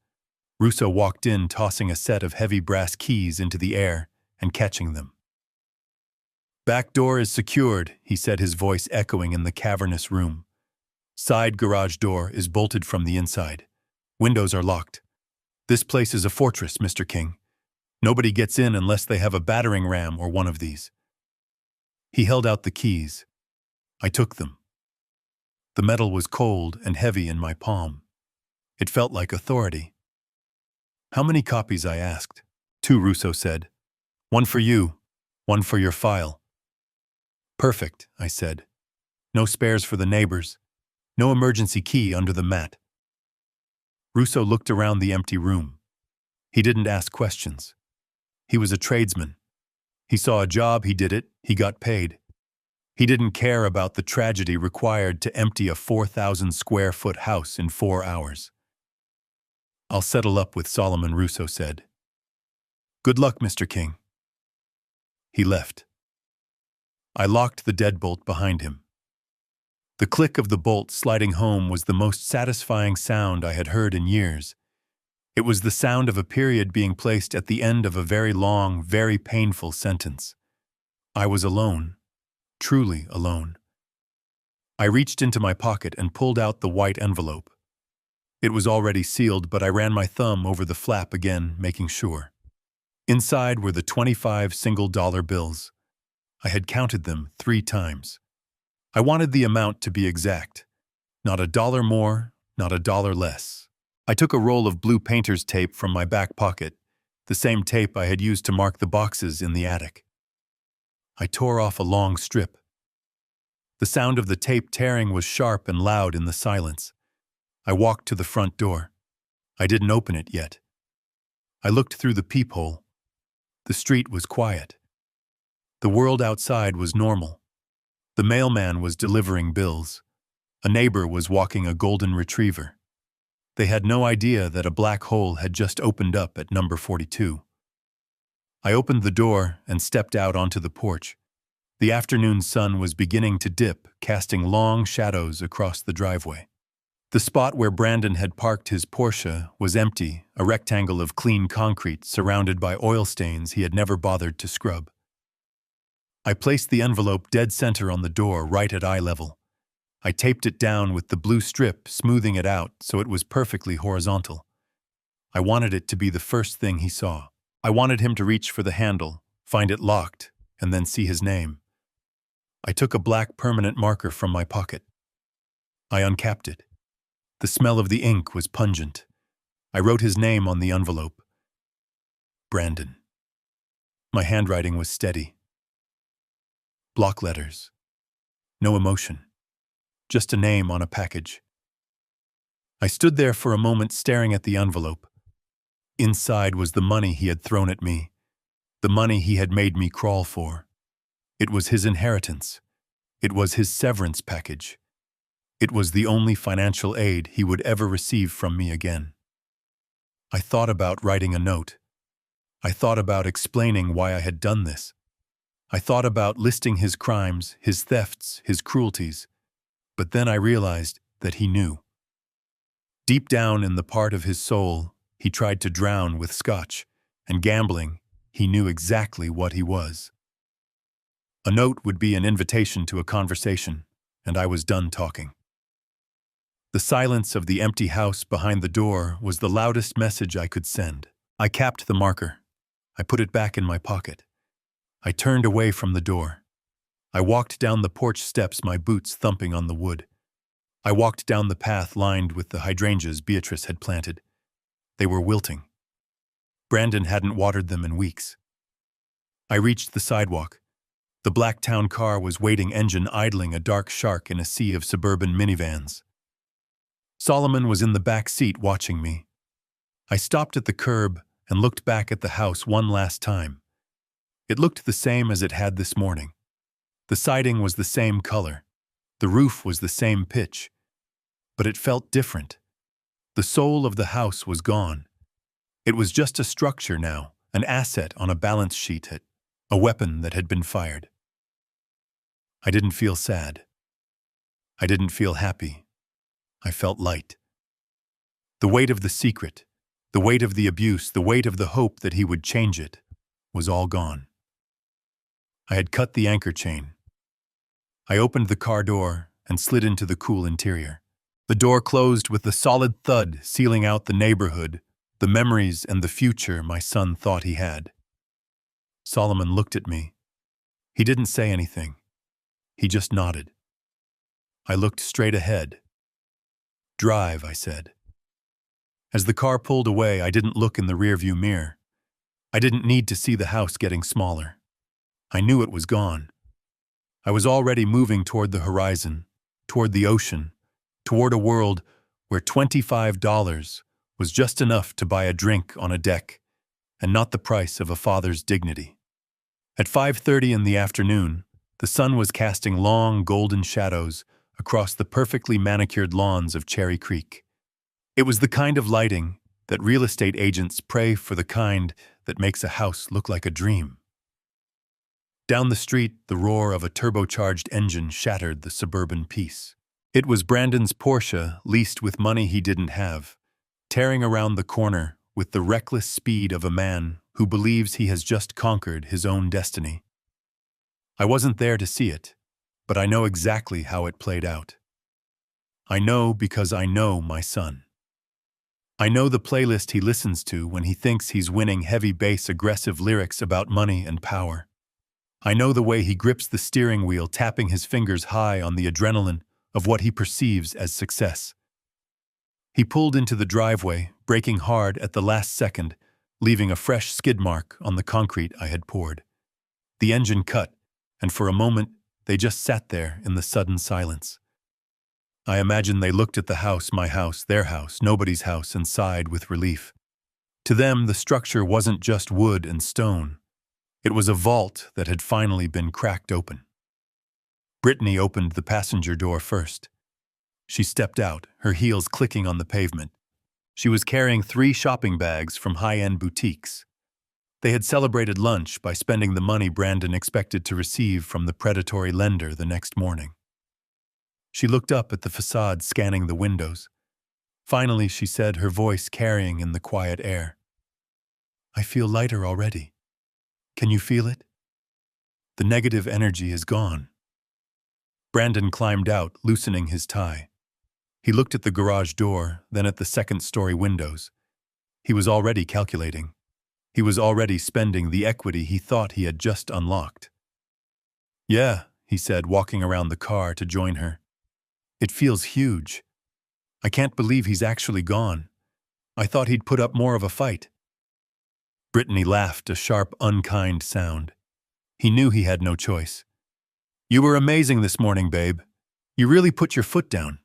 Russo walked in, tossing a set of heavy brass keys into the air and catching them. "Back door is secured," he said, his voice echoing in the cavernous room. "Side garage door is bolted from the inside. Windows are locked. This place is a fortress, Mr. King. Nobody gets in unless they have a battering ram or one of these." He held out the keys. I took them. The metal was cold and heavy in my palm. It felt like authority. "How many copies?" I asked. "2," Russo said. "One for you, one for your file." "Perfect," I said. "No spares for the neighbors. No emergency key under the mat." Russo looked around the empty room. He didn't ask questions. He was a tradesman. He saw a job, he did it, he got paid. He didn't care about the tragedy required to empty a 4,000-square-foot house in 4 hours. "I'll settle up with Solomon," Russo said. "Good luck, Mr. King." He left. I locked the deadbolt behind him. The click of the bolt sliding home was the most satisfying sound I had heard in years. It was the sound of a period being placed at the end of a very long, very painful sentence. I was alone, truly alone. I reached into my pocket and pulled out the white envelope. It was already sealed, but I ran my thumb over the flap again, making sure. Inside were the 25 single-dollar bills. I had counted them 3 times. I wanted the amount to be exact. Not a dollar more, not a dollar less. I took a roll of blue painter's tape from my back pocket, the same tape I had used to mark the boxes in the attic. I tore off a long strip. The sound of the tape tearing was sharp and loud in the silence. I walked to the front door. I didn't open it yet. I looked through the peephole. The street was quiet. The world outside was normal. The mailman was delivering bills. A neighbor was walking a golden retriever. They had no idea that a black hole had just opened up at number 42. I opened the door and stepped out onto the porch. The afternoon sun was beginning to dip, casting long shadows across the driveway. The spot where Brandon had parked his Porsche was empty, a rectangle of clean concrete surrounded by oil stains he had never bothered to scrub. I placed the envelope dead center on the door, right at eye level. I taped it down with the blue strip, smoothing it out so it was perfectly horizontal. I wanted it to be the first thing he saw. I wanted him to reach for the handle, find it locked, and then see his name. I took a black permanent marker from my pocket. I uncapped it. The smell of the ink was pungent. I wrote his name on the envelope. Brandon. My handwriting was steady. Block letters. No emotion. Just a name on a package. I stood there for a moment staring at the envelope. Inside was the money he had thrown at me, the money he had made me crawl for. It was his inheritance. It was his severance package. It was the only financial aid he would ever receive from me again. I thought about writing a note. I thought about explaining why I had done this. I thought about listing his crimes, his thefts, his cruelties. But then I realized that he knew. Deep down in the part of his soul he tried to drown with scotch and gambling, he knew exactly what he was. A note would be an invitation to a conversation, and I was done talking. The silence of the empty house behind the door was the loudest message I could send. I capped the marker. I put it back in my pocket. I turned away from the door. I walked down the porch steps, my boots thumping on the wood. I walked down the path lined with the hydrangeas Beatrice had planted. They were wilting. Brandon hadn't watered them in weeks. I reached the sidewalk. The black town car was waiting, engine idling, a dark shark in a sea of suburban minivans. Solomon was in the back seat watching me. I stopped at the curb and looked back at the house one last time. It looked the same as it had this morning. The siding was the same color. The roof was the same pitch. But it felt different. The soul of the house was gone. It was just a structure now, an asset on a balance sheet, a weapon that had been fired. I didn't feel sad. I didn't feel happy. I felt light. The weight of the secret, the weight of the abuse, the weight of the hope that he would change it, was all gone. I had cut the anchor chain. I opened the car door and slid into the cool interior. The door closed with a solid thud, sealing out the neighborhood, the memories and the future my son thought he had. Solomon looked at me. He didn't say anything. He just nodded. I looked straight ahead. "Drive," I said. As the car pulled away, I didn't look in the rearview mirror. I didn't need to see the house getting smaller. I knew it was gone. I was already moving toward the horizon, toward the ocean, toward a world where $25 was just enough to buy a drink on a deck, and not the price of a father's dignity. At 5:30 in the afternoon, the sun was casting long golden shadows across the perfectly manicured lawns of Cherry Creek. It was the kind of lighting that real estate agents pray for, the kind that makes a house look like a dream. Down the street, the roar of a turbocharged engine shattered the suburban peace. It was Brandon's Porsche, leased with money he didn't have, tearing around the corner with the reckless speed of a man who believes he has just conquered his own destiny. I wasn't there to see it, but I know exactly how it played out. I know because I know my son. I know the playlist he listens to when he thinks he's winning, heavy bass aggressive lyrics about money and power. I know the way he grips the steering wheel, tapping his fingers high on the adrenaline of what he perceives as success. He pulled into the driveway, braking hard at the last second, leaving a fresh skid mark on the concrete I had poured. The engine cut, and for a moment they just sat there in the sudden silence. I imagine they looked at the house, my house, their house, nobody's house, and sighed with relief. To them, the structure wasn't just wood and stone. It was a vault that had finally been cracked open. Brittany opened the passenger door first. She stepped out, her heels clicking on the pavement. She was carrying 3 shopping bags from high-end boutiques. They had celebrated lunch by spending the money Brandon expected to receive from the predatory lender the next morning. She looked up at the facade, scanning the windows. Finally, she said, her voice carrying in the quiet air, "I feel lighter already. Can you feel it?" The negative energy is gone. Brandon climbed out, loosening his tie. He looked at the garage door, then at the second-story windows. He was already calculating. He was already spending the equity he thought he had just unlocked. "Yeah," he said, walking around the car to join her. "It feels huge. I can't believe he's actually gone. I thought he'd put up more of a fight." Brittany laughed, a sharp, unkind sound. He knew he had no choice. "You were amazing this morning, babe. You really put your foot down."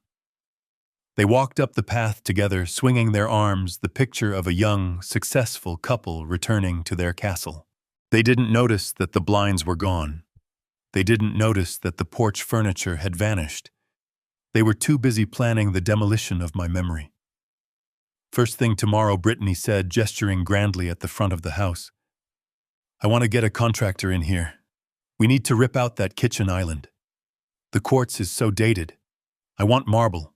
They walked up the path together, swinging their arms, the picture of a young, successful couple returning to their castle. They didn't notice that the blinds were gone. They didn't notice that the porch furniture had vanished. They were too busy planning the demolition of my memory. "First thing tomorrow," Brittany said, gesturing grandly at the front of the house. "I want to get a contractor in here. We need to rip out that kitchen island. The quartz is so dated. I want marble.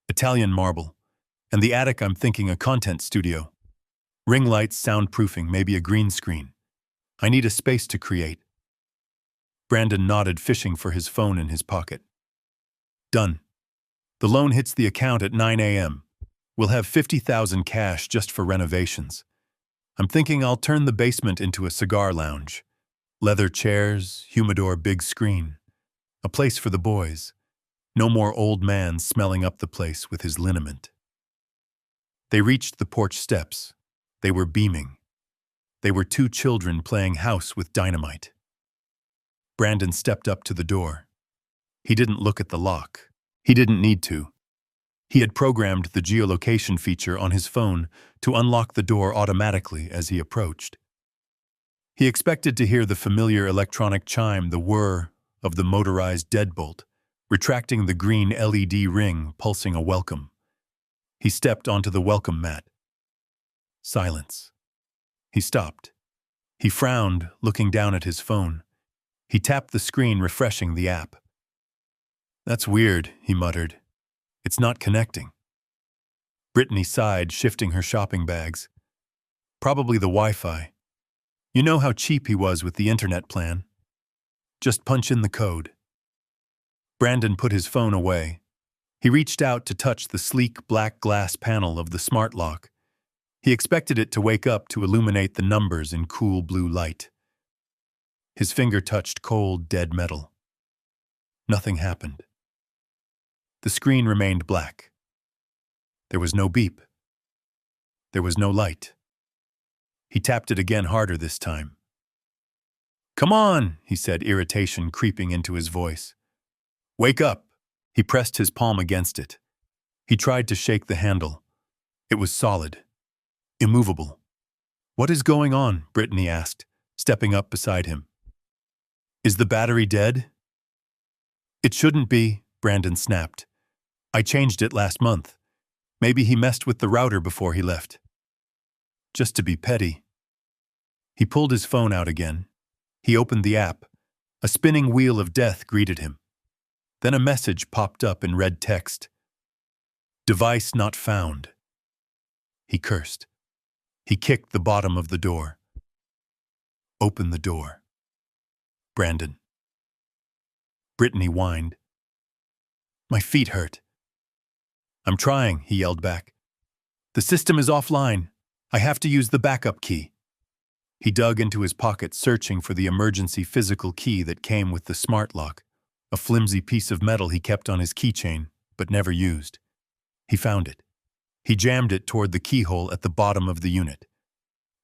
Italian marble. And the attic, I'm thinking a content studio. Ring lights, soundproofing, maybe a green screen. I need a space to create." Brandon nodded, fishing for his phone in his pocket. "Done. The loan hits the account at 9 a.m. We'll have $50,000 cash just for renovations. I'm thinking I'll turn the basement into a cigar lounge. Leather chairs, humidor, big screen. A place for the boys. No more old man smelling up the place with his liniment." They reached the porch steps. They were beaming. They were two children playing house with dynamite. Brandon stepped up to the door. He didn't look at the lock. He didn't need to. He had programmed the geolocation feature on his phone to unlock the door automatically as he approached. He expected to hear the familiar electronic chime, the whir of the motorized deadbolt, retracting the green LED ring, pulsing a welcome. He stepped onto the welcome mat. Silence. He stopped. He frowned, looking down at his phone. He tapped the screen, refreshing the app. "That's weird," he muttered. "It's not connecting." Brittany sighed, shifting her shopping bags. "Probably the Wi-Fi. You know how cheap he was with the internet plan. Just punch in the code." Brandon put his phone away. He reached out to touch the sleek black glass panel of the smart lock. He expected it to wake up to illuminate the numbers in cool blue light. His finger touched cold, dead metal. Nothing happened. The screen remained black. There was no beep. There was no light. He tapped it again, harder this time. "Come on," he said, irritation creeping into his voice. "Wake up." He pressed his palm against it. He tried to shake the handle. It was solid. Immovable. "What is going on?" Brittany asked, stepping up beside him. "Is the battery dead?" "It shouldn't be," Brandon snapped. "I changed it last month. Maybe he messed with the router before he left." Just to be petty. He pulled his phone out again. He opened the app. A spinning wheel of death greeted him. Then a message popped up in red text. "Device not found." He cursed. He kicked the bottom of the door. "Open the door." "Brandon." Brittany whined. "My feet hurt." "I'm trying," he yelled back. "The system is offline. I have to use the backup key." He dug into his pocket, searching for the emergency physical key that came with the smart lock, a flimsy piece of metal he kept on his keychain, but never used. He found it. He jammed it toward the keyhole at the bottom of the unit.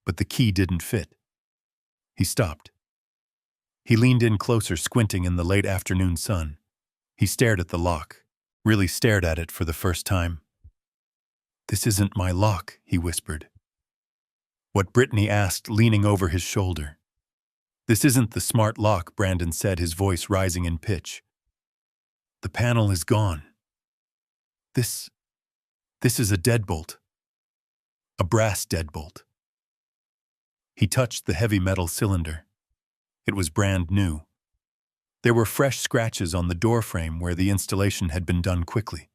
But the key didn't fit. He stopped. He leaned in closer, squinting in the late afternoon sun. He stared at the lock, really stared at it for the first time. "This isn't my lock," he whispered. What Brittany asked, leaning over his shoulder. "This isn't the smart lock," Brandon said, his voice rising in pitch. "The panel is gone. This is a deadbolt. A brass deadbolt." He touched the heavy metal cylinder. It was brand new. There were fresh scratches on the doorframe where the installation had been done quickly.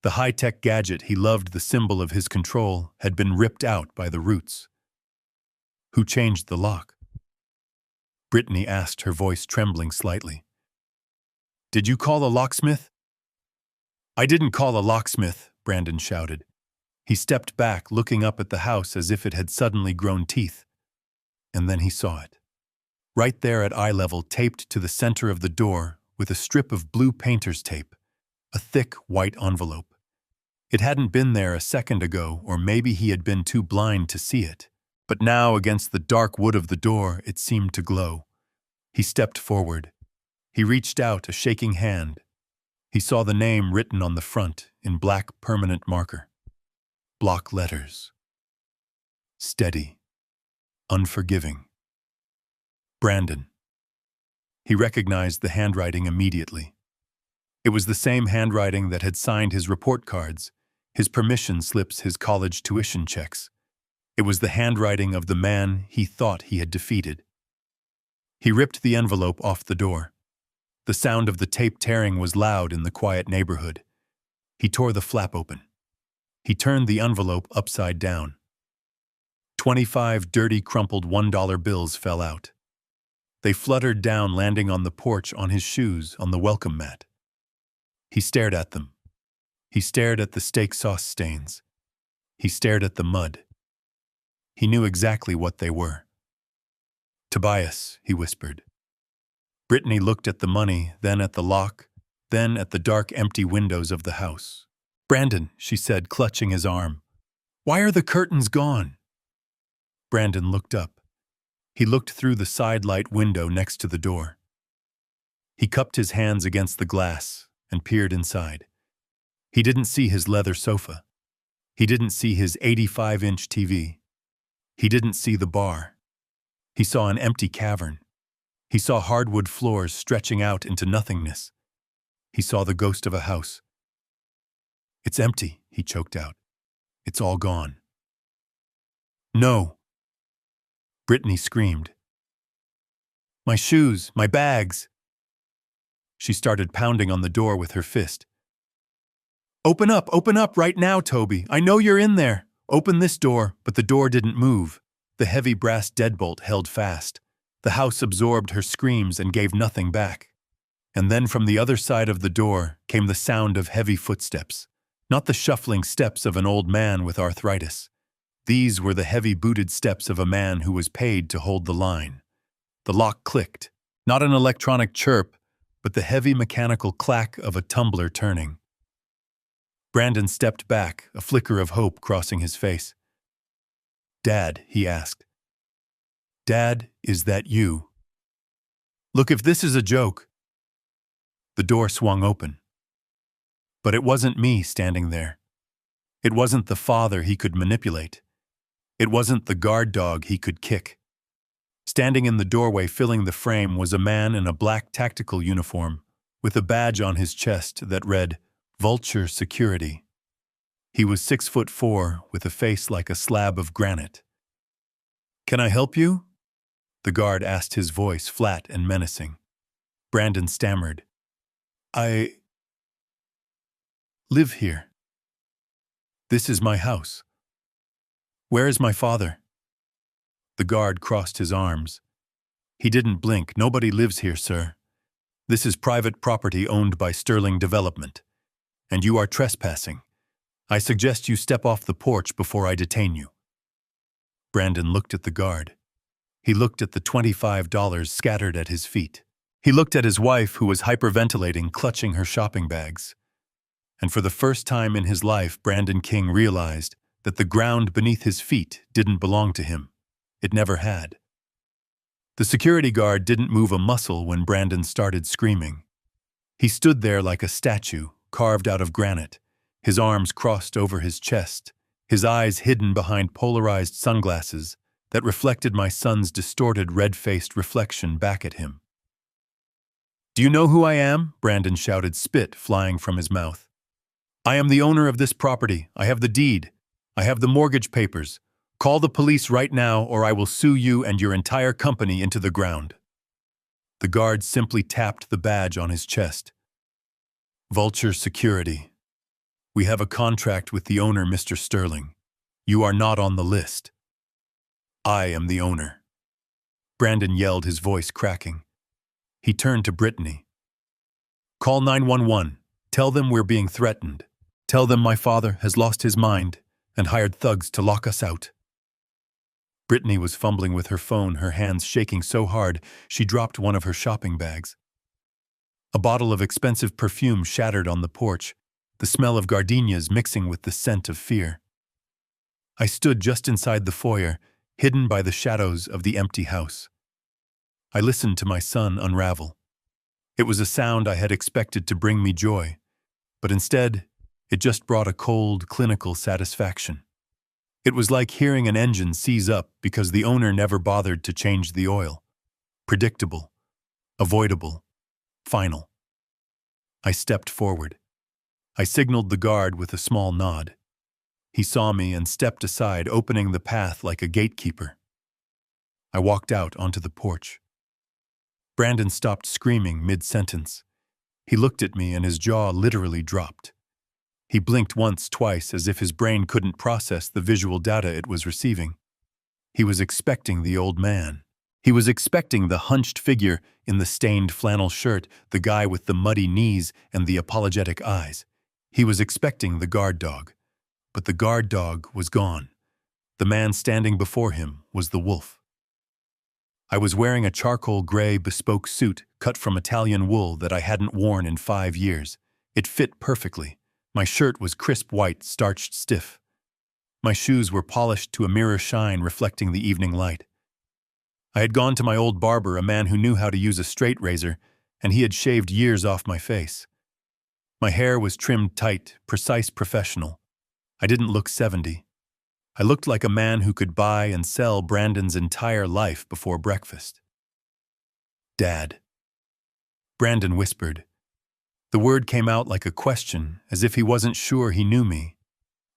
The high-tech gadget he loved, the symbol of his control, had been ripped out by the roots. Who changed the lock? Brittany asked, her voice trembling slightly. Did you call a locksmith? I didn't call a locksmith, Brandon shouted. He stepped back, looking up at the house as if it had suddenly grown teeth. And then he saw it. Right there at eye level, taped to the center of the door with a strip of blue painter's tape, a thick white envelope. It hadn't been there a second ago, or maybe he had been too blind to see it. But now, against the dark wood of the door, it seemed to glow. He stepped forward. He reached out a shaking hand. He saw the name written on the front in black permanent marker. Block letters. Steady. Unforgiving. Brandon. He recognized the handwriting immediately. It was the same handwriting that had signed his report cards, his permission slips, his college tuition checks. It was the handwriting of the man he thought he had defeated. He ripped the envelope off the door. The sound of the tape tearing was loud in the quiet neighborhood. He tore the flap open. He turned the envelope upside down. 25 dirty, crumpled $1 bills fell out. They fluttered down, landing on the porch, on his shoes, on the welcome mat. He stared at them. He stared at the steak sauce stains. He stared at the mud. He knew exactly what they were. Tobias, he whispered. Brittany looked at the money, then at the lock, then at the dark, empty windows of the house. Brandon, she said, clutching his arm. Why are the curtains gone? Brandon looked up. He looked through the side-light window next to the door. He cupped his hands against the glass and peered inside. He didn't see his leather sofa. He didn't see his 85-inch TV. He didn't see the bar. He saw an empty cavern. He saw hardwood floors stretching out into nothingness. He saw the ghost of a house. It's empty, he choked out. It's all gone. No. Brittany screamed. My shoes, my bags. She started pounding on the door with her fist. Open up right now, Toby. I know you're in there. Open this door, but the door didn't move. The heavy brass deadbolt held fast. The house absorbed her screams and gave nothing back. And then from the other side of the door came the sound of heavy footsteps. Not the shuffling steps of an old man with arthritis. These were the heavy-booted steps of a man who was paid to hold the line. The lock clicked, not an electronic chirp, but the heavy mechanical clack of a tumbler turning. Brandon stepped back, a flicker of hope crossing his face. Dad, he asked. Dad, is that you? Look, if this is a joke. The door swung open. But it wasn't me standing there. It wasn't the father he could manipulate. It wasn't the guard dog he could kick. Standing in the doorway, filling the frame, was a man in a black tactical uniform with a badge on his chest that read, Vulture Security. He was 6'4", with a face like a slab of granite. Can I help you? The guard asked, his voice flat and menacing. Brandon stammered. I live here. This is my house. Where is my father? The guard crossed his arms. He didn't blink. Nobody lives here, sir. This is private property owned by Sterling Development. And you are trespassing. I suggest you step off the porch before I detain you. Brandon looked at the guard. He looked at the $25 scattered at his feet. He looked at his wife, who was hyperventilating, clutching her shopping bags. And for the first time in his life, Brandon King realized that the ground beneath his feet didn't belong to him. It never had. The security guard didn't move a muscle when Brandon started screaming. He stood there like a statue, carved out of granite, his arms crossed over his chest, his eyes hidden behind polarized sunglasses that reflected my son's distorted, red-faced reflection back at him. Do you know who I am? Brandon shouted, spit flying from his mouth. I am the owner of this property. I have the deed. I have the mortgage papers. Call the police right now, or I will sue you and your entire company into the ground. The guard simply tapped the badge on his chest. Vulture Security. We have a contract with the owner, Mr. Sterling. You are not on the list. I am the owner. Brandon yelled, his voice cracking. He turned to Brittany. Call 911. Tell them we're being threatened. Tell them my father has lost his mind and hired thugs to lock us out. Brittany was fumbling with her phone, her hands shaking so hard she dropped one of her shopping bags. A bottle of expensive perfume shattered on the porch, the smell of gardenias mixing with the scent of fear. I stood just inside the foyer, hidden by the shadows of the empty house. I listened to my son unravel. It was a sound I had expected to bring me joy, but instead, it just brought a cold, clinical satisfaction. It was like hearing an engine seize up because the owner never bothered to change the oil. Predictable, avoidable, final. I stepped forward. I signaled the guard with a small nod. He saw me and stepped aside, opening the path like a gatekeeper. I walked out onto the porch. Brandon stopped screaming mid-sentence. He looked at me and his jaw literally dropped. He blinked once, twice, as if his brain couldn't process the visual data it was receiving. He was expecting the old man. He was expecting the hunched figure in the stained flannel shirt, the guy with the muddy knees and the apologetic eyes. He was expecting the guard dog. But the guard dog was gone. The man standing before him was the wolf. I was wearing a charcoal gray bespoke suit cut from Italian wool that I hadn't worn in 5 years. It fit perfectly. My shirt was crisp white, starched stiff. My shoes were polished to a mirror shine reflecting the evening light. I had gone to my old barber, a man who knew how to use a straight razor, and he had shaved years off my face. My hair was trimmed tight, precise, professional. I didn't look 70. I looked like a man who could buy and sell Brandon's entire life before breakfast. Dad. Brandon whispered. The word came out like a question, as if he wasn't sure he knew me.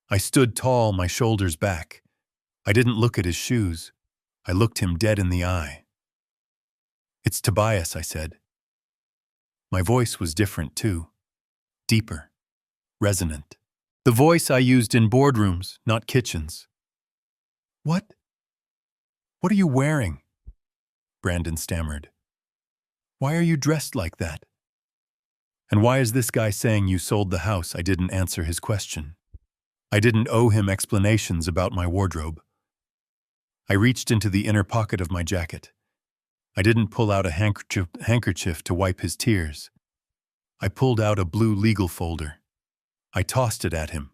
I stood tall, my shoulders back. I didn't look at his shoes. I looked him dead in the eye. It's Tobias, I said. My voice was different too. Deeper. Resonant. The voice I used in boardrooms, not kitchens. What? What are you wearing? Brandon stammered. Why are you dressed like that? And why is this guy saying you sold the house? I didn't answer his question. I didn't owe him explanations about my wardrobe. I reached into the inner pocket of my jacket. I didn't pull out a handkerchief to wipe his tears. I pulled out a blue legal folder. I tossed it at him.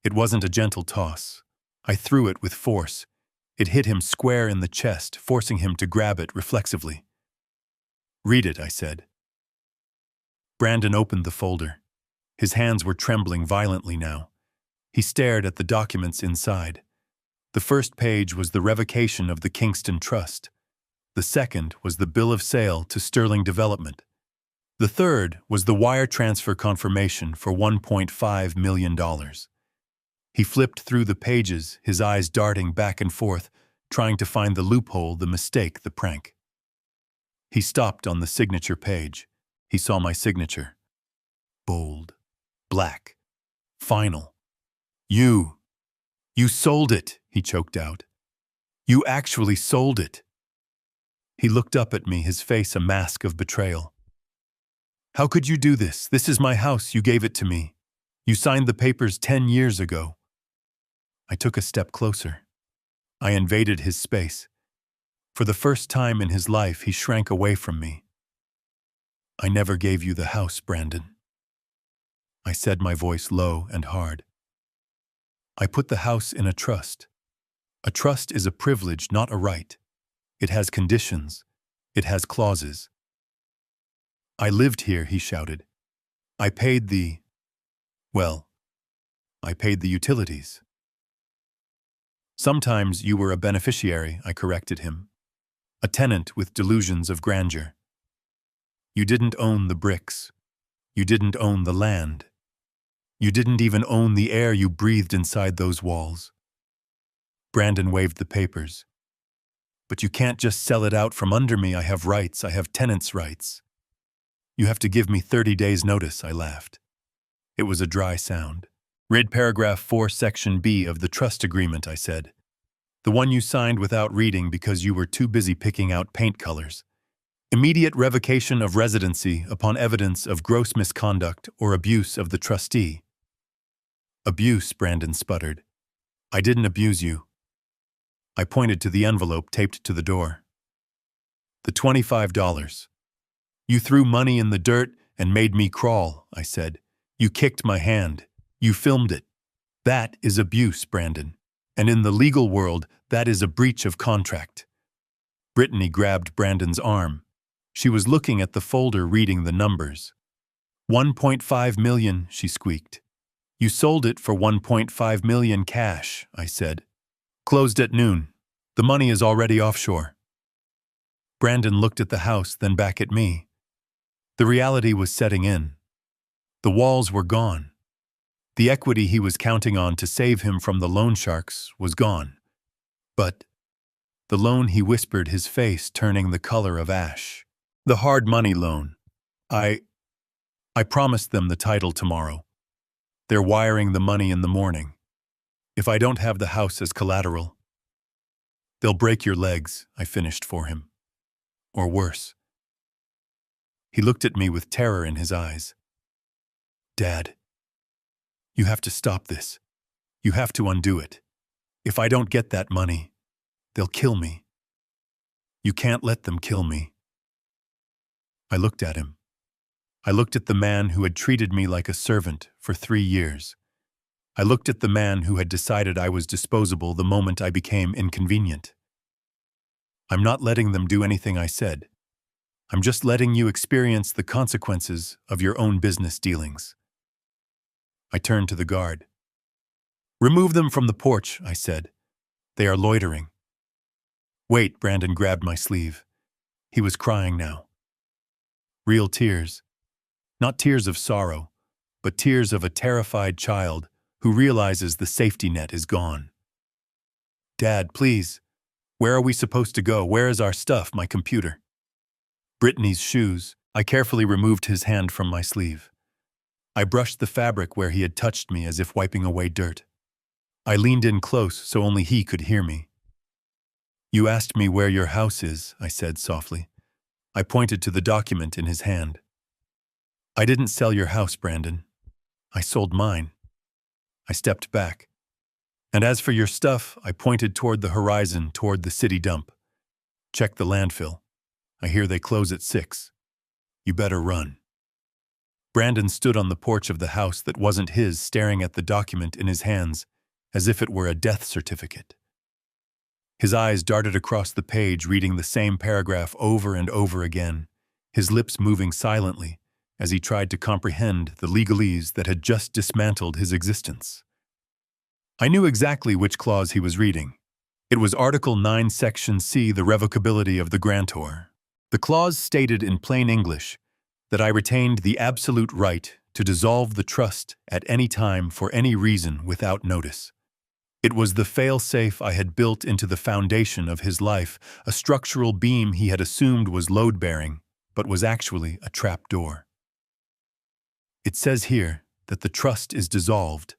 It wasn't a gentle toss. I threw it with force. It hit him square in the chest, forcing him to grab it reflexively. Read it, I said. Brandon opened the folder. His hands were trembling violently now. He stared at the documents inside. The first page was the revocation of the Kingston Trust. The second was the bill of sale to Sterling Development. The third was the wire transfer confirmation for $1.5 million. He flipped through the pages, his eyes darting back and forth, trying to find the loophole, the mistake, the prank. He stopped on the signature page. He saw my signature. Bold. Black. Final. You sold it, he choked out. You actually sold it. He looked up at me, his face a mask of betrayal. How could you do this? This is my house. You gave it to me. You signed the papers 10 years ago. I took a step closer. I invaded his space. For the first time in his life, he shrank away from me. I never gave you the house, Brandon. I said, my voice low and hard. I put the house in a trust. A trust is a privilege, not a right. It has conditions. It has clauses. I lived here, he shouted. I paid the utilities. Sometimes you were a beneficiary, I corrected him. A tenant with delusions of grandeur. You didn't own the bricks. You didn't own the land. You didn't even own the air you breathed inside those walls. Brandon waved the papers. But you can't just sell it out from under me. I have rights. I have tenants' rights. You have to give me 30 days' notice, I laughed. It was a dry sound. Read paragraph 4, section B of the trust agreement, I said. The one you signed without reading because you were too busy picking out paint colors. Immediate revocation of residency upon evidence of gross misconduct or abuse of the trustee. Abuse, Brandon sputtered. I didn't abuse you. I pointed to the envelope taped to the door. The $25. You threw money in the dirt and made me crawl, I said. You kicked my hand. You filmed it. That is abuse, Brandon. And in the legal world, that is a breach of contract. Brittany grabbed Brandon's arm. She was looking at the folder reading the numbers. 1.5 million, she squeaked. You sold it for 1.5 million cash, I said. Closed at noon. The money is already offshore. Brandon looked at the house, then back at me. The reality was setting in. The walls were gone. The equity he was counting on to save him from the loan sharks was gone. But the loan, he whispered, his face turning the color of ash. The hard money loan. I promised them the title tomorrow. They're wiring the money in the morning. If I don't have the house as collateral, they'll break your legs, I finished for him. Or worse. He looked at me with terror in his eyes. Dad, you have to stop this. You have to undo it. If I don't get that money, they'll kill me. You can't let them kill me. I looked at him. I looked at the man who had treated me like a servant for 3 years. I looked at the man who had decided I was disposable the moment I became inconvenient. I'm not letting them do anything I said. I'm just letting you experience the consequences of your own business dealings. I turned to the guard. Remove them from the porch, I said. They are loitering. Wait, Brandon grabbed my sleeve. He was crying now. Real tears. Not tears of sorrow, but tears of a terrified child who realizes the safety net is gone. Dad, please. Where are we supposed to go? Where is our stuff, my computer? Brittany's shoes. I carefully removed his hand from my sleeve. I brushed the fabric where he had touched me as if wiping away dirt. I leaned in close so only he could hear me. You asked me where your house is, I said softly. I pointed to the document in his hand. I didn't sell your house, Brandon. I sold mine. I stepped back. And as for your stuff, I pointed toward the horizon, toward the city dump. Check the landfill. I hear they close at 6. You better run. Brandon stood on the porch of the house that wasn't his, staring at the document in his hands, as if it were a death certificate. His eyes darted across the page, reading the same paragraph over and over again, his lips moving silently as he tried to comprehend the legalese that had just dismantled his existence. I knew exactly which clause he was reading. It was Article 9, Section C, the revocability of the grantor. The clause stated in plain English that I retained the absolute right to dissolve the trust at any time for any reason without notice. It was the fail-safe I had built into the foundation of his life, a structural beam he had assumed was load-bearing, but was actually a trap-door. It says here that the trust is dissolved.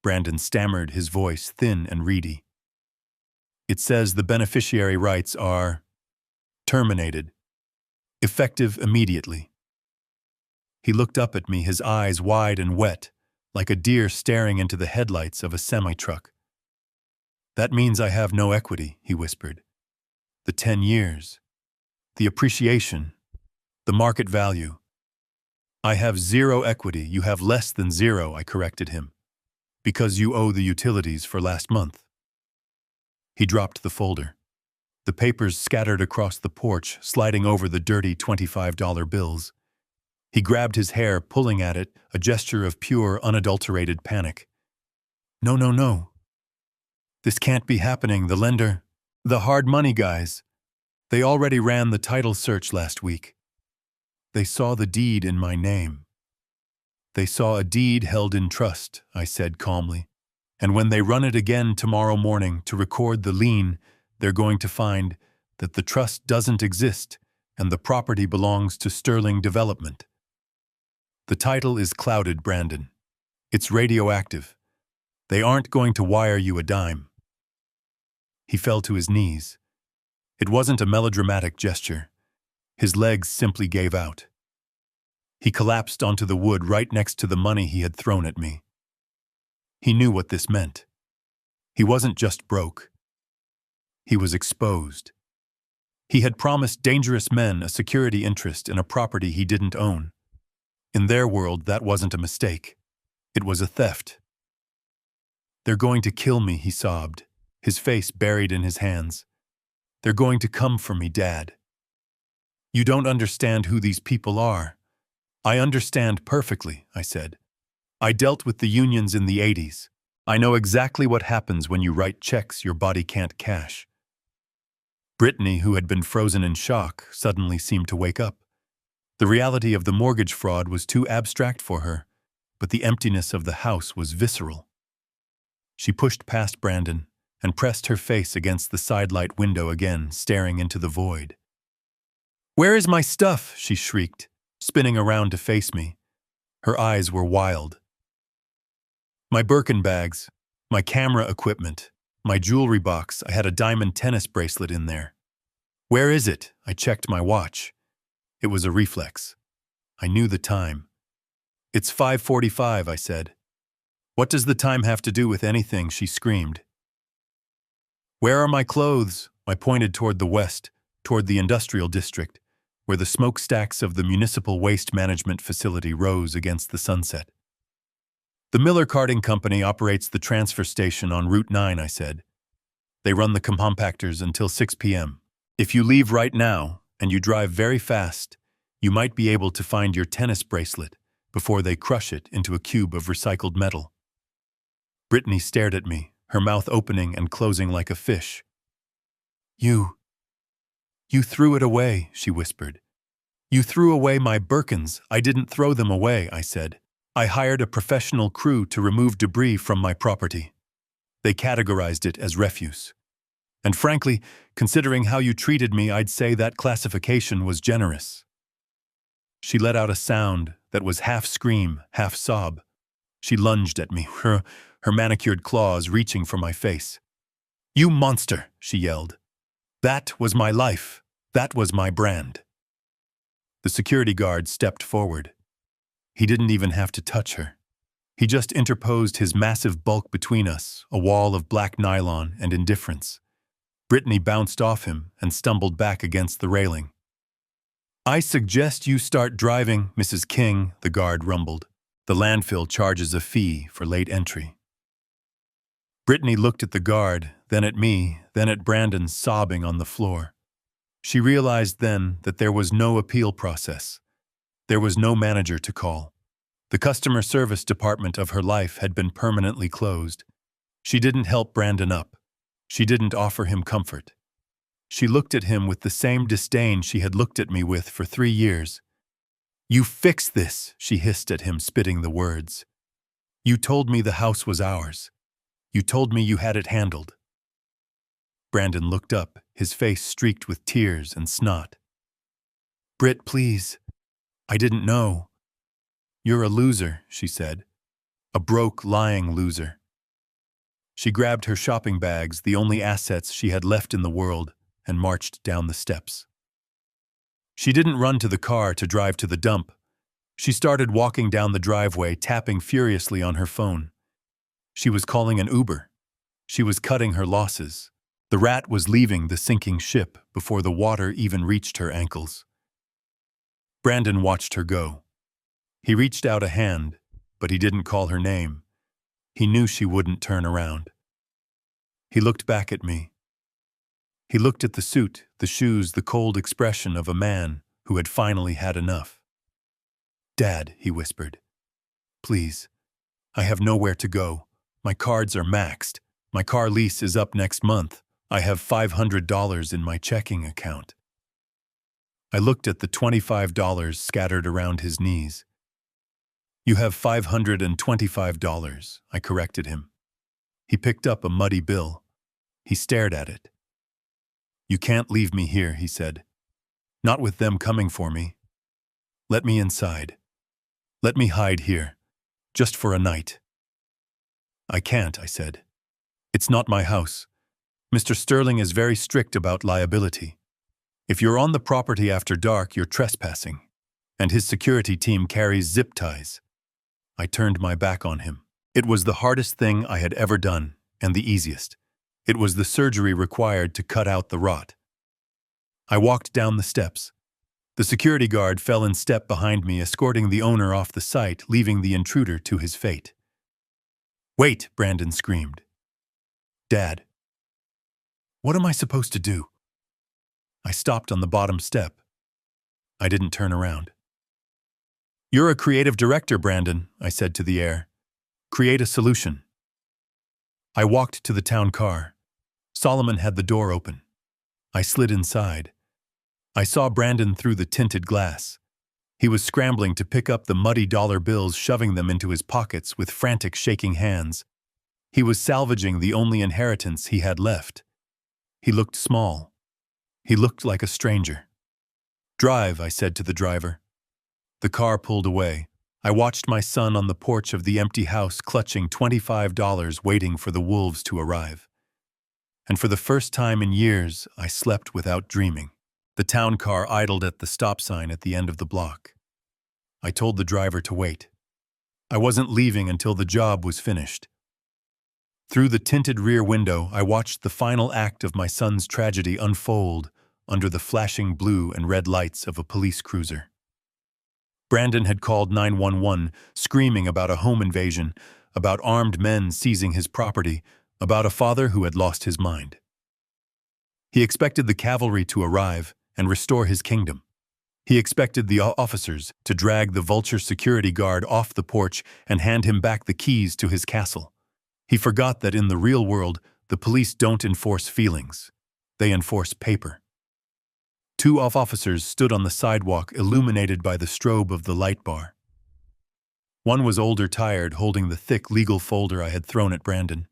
Brandon stammered, his voice thin and reedy. It says the beneficiary rights are terminated, effective immediately. He looked up at me, his eyes wide and wet, like a deer staring into the headlights of a semi-truck. That means I have no equity, he whispered. The 10 years, the appreciation, the market value. I have 0 equity, you have less than 0, I corrected him. Because you owe the utilities for last month. He dropped the folder. The papers scattered across the porch, sliding over the dirty $25 bills. He grabbed his hair, pulling at it, a gesture of pure, unadulterated panic. No, no, no. This can't be happening. The lender, the hard money guys, they already ran the title search last week. They saw the deed in my name. They saw a deed held in trust, I said calmly. And when they run it again tomorrow morning to record the lien, they're going to find that the trust doesn't exist and the property belongs to Sterling Development. The title is clouded, Brandon. It's radioactive. They aren't going to wire you a dime. He fell to his knees. It wasn't a melodramatic gesture. His legs simply gave out. He collapsed onto the wood right next to the money he had thrown at me. He knew what this meant. He wasn't just broke. He was exposed. He had promised dangerous men a security interest in a property he didn't own. In their world, that wasn't a mistake. It was a theft. "They're going to kill me," he sobbed, his face buried in his hands. "They're going to come for me, Dad." "You don't understand who these people are." "I understand perfectly," I said. "I dealt with the unions in the 80s. I know exactly what happens when you write checks your body can't cash." Brittany, who had been frozen in shock, suddenly seemed to wake up. The reality of the mortgage fraud was too abstract for her, but the emptiness of the house was visceral. She pushed past Brandon and pressed her face against the sidelight window again, staring into the void. "Where is my stuff?" she shrieked, spinning around to face me. Her eyes were wild. "My Birkin bags, my camera equipment, my jewelry box. I had a diamond tennis bracelet in there." "Where is it?" I checked my watch. It was a reflex. I knew the time. "It's 5:45, I said. "What does the time have to do with anything?" she screamed. "Where are my clothes?" I pointed toward the west, toward the industrial district, where the smokestacks of the municipal waste management facility rose against the sunset. "The Miller Carting Company operates the transfer station on Route 9, I said. "They run the compactors until 6 p.m. If you leave right now, and you drive very fast, you might be able to find your tennis bracelet before they crush it into a cube of recycled metal." Brittany stared at me, her mouth opening and closing like a fish. You threw it away," she whispered. "You threw away my Birkins." "I didn't throw them away," I said. "I hired a professional crew to remove debris from my property. They categorized it as refuse. And frankly, considering how you treated me, I'd say that classification was generous." She let out a sound that was half scream, half sob. She lunged at me, her manicured claws reaching for my face. "You monster," she yelled. "That was my life. That was my brand." The security guard stepped forward. He didn't even have to touch her. He just interposed his massive bulk between us, a wall of black nylon and indifference. Brittany bounced off him and stumbled back against the railing. "I suggest you start driving, Mrs. King," the guard rumbled. "The landfill charges a fee for late entry." Brittany looked at the guard, then at me, then at Brandon sobbing on the floor. She realized then that there was no appeal process. There was no manager to call. The customer service department of her life had been permanently closed. She didn't help Brandon up. She didn't offer him comfort. She looked at him with the same disdain she had looked at me with for 3 years. "You fix this," she hissed at him, spitting the words. "You told me the house was ours. You told me you had it handled." Brandon looked up, his face streaked with tears and snot. "Britt, please. I didn't know." "You're a loser," she said. "A broke, lying loser." She grabbed her shopping bags, the only assets she had left in the world, and marched down the steps. She didn't run to the car to drive to the dump. She started walking down the driveway, tapping furiously on her phone. She was calling an Uber. She was cutting her losses. The rat was leaving the sinking ship before the water even reached her ankles. Brandon watched her go. He reached out a hand, but he didn't call her name. He knew she wouldn't turn around. He looked back at me. He looked at the suit, the shoes, the cold expression of a man who had finally had enough. "Dad," he whispered. "Please. I have nowhere to go. My cards are maxed. My car lease is up next month. I have $500 in my checking account." I looked at the $25 scattered around his knees. "You have $525, I corrected him. He picked up a muddy bill. He stared at it. "You can't leave me here," he said. "Not with them coming for me. Let me inside. Let me hide here, just for a night." "I can't," I said. "It's not my house. Mr. Sterling is very strict about liability. If you're on the property after dark, you're trespassing, and his security team carries zip ties. I turned my back on him. It was the hardest thing I had ever done, and the easiest. It was the surgery required to cut out the rot. I walked down the steps. The security guard fell in step behind me, escorting the owner off the site, leaving the intruder to his fate. "Wait!" Brandon screamed. "Dad, what am I supposed to do?" I stopped on the bottom step. I didn't turn around. "You're a creative director, Brandon," I said to the air. "Create a solution." I walked to the town car. Solomon had the door open. I slid inside. I saw Brandon through the tinted glass. He was scrambling to pick up the muddy dollar bills, shoving them into his pockets with frantic, shaking hands. He was salvaging the only inheritance he had left. He looked small. He looked like a stranger. "Drive," I said to the driver. The car pulled away. I watched my son on the porch of the empty house, clutching $25, waiting for the wolves to arrive. And for the first time in years, I slept without dreaming. The town car idled at the stop sign at the end of the block. I told the driver to wait. I wasn't leaving until the job was finished. Through the tinted rear window, I watched the final act of my son's tragedy unfold under the flashing blue and red lights of a police cruiser. Brandon had called 911, screaming about a home invasion, about armed men seizing his property, about a father who had lost his mind. He expected the cavalry to arrive and restore his kingdom. He expected the officers to drag the vulture security guard off the porch and hand him back the keys to his castle. He forgot that in the real world, the police don't enforce feelings. They enforce paper. Two officers stood on the sidewalk, illuminated by the strobe of the light bar. One was older, tired, holding the thick legal folder I had thrown at Brandon.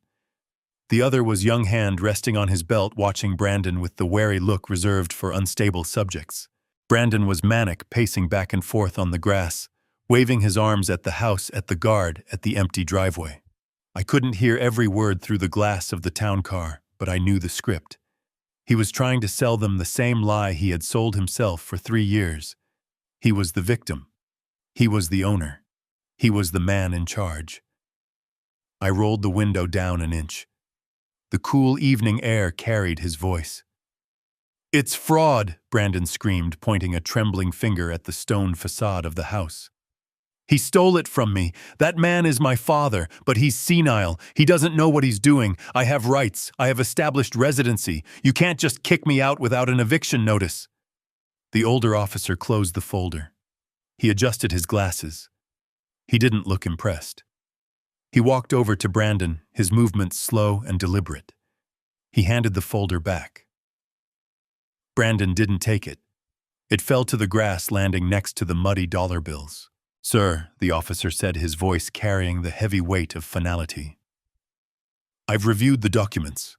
The other was young hand resting on his belt, watching Brandon with the wary look reserved for unstable subjects. Brandon was manic, pacing back and forth on the grass, waving his arms at the house, at the guard, at the empty driveway. I couldn't hear every word through the glass of the town car, but I knew the script. He was trying to sell them the same lie he had sold himself for 3 years. He was the victim. He was the owner. He was the man in charge. I rolled the window down an inch. The cool evening air carried his voice. "It's fraud," Brandon screamed, pointing a trembling finger at the stone facade of the house. "He stole it from me. That man is my father, but he's senile. He doesn't know what he's doing. I have rights. I have established residency. You can't just kick me out without an eviction notice." The older officer closed the folder. He adjusted his glasses. He didn't look impressed. He walked over to Brandon, his movements slow and deliberate. He handed the folder back. Brandon didn't take it. It fell to the grass, landing next to the muddy dollar bills. "Sir," the officer said, his voice carrying the heavy weight of finality. "I've reviewed the documents.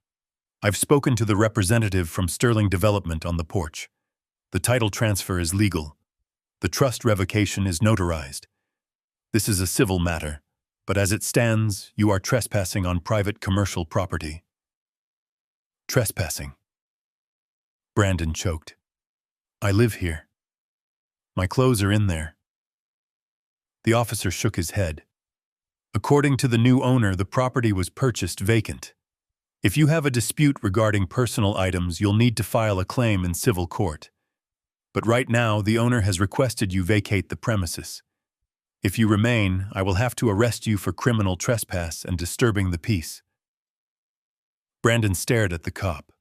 I've spoken to the representative from Sterling Development on the porch. The title transfer is legal. The trust revocation is notarized. This is a civil matter, but as it stands, you are trespassing on private commercial property." Trespassing. Brandon choked. "I live here. My clothes are in there." The officer shook his head. "According to the new owner, the property was purchased vacant. If you have a dispute regarding personal items, you'll need to file a claim in civil court. But right now, the owner has requested you vacate the premises. If you remain, I will have to arrest you for criminal trespass and disturbing the peace." Brandon stared at the cop.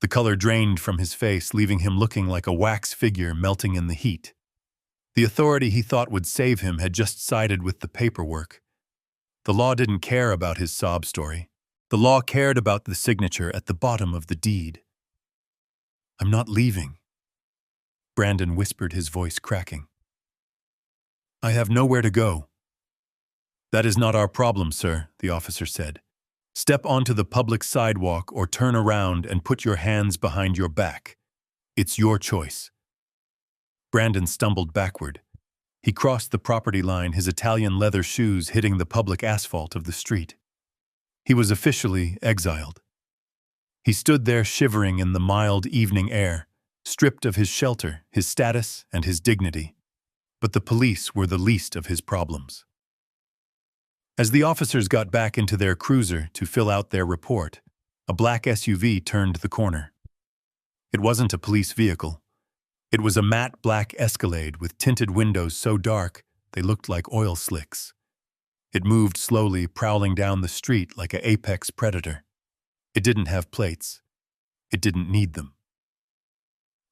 The color drained from his face, leaving him looking like a wax figure melting in the heat. The authority he thought would save him had just sided with the paperwork. The law didn't care about his sob story. The law cared about the signature at the bottom of the deed. "I'm not leaving," Brandon whispered, his voice cracking. "I have nowhere to go." "That is not our problem, sir," the officer said. "Step onto the public sidewalk or turn around and put your hands behind your back. It's your choice." Brandon stumbled backward. He crossed the property line, his Italian leather shoes hitting the public asphalt of the street. He was officially exiled. He stood there shivering in the mild evening air, stripped of his shelter, his status, and his dignity. But the police were the least of his problems. As the officers got back into their cruiser to fill out their report, a black SUV turned the corner. It wasn't a police vehicle. It was a matte black Escalade with tinted windows so dark they looked like oil slicks. It moved slowly, prowling down the street like an apex predator. It didn't have plates. It didn't need them.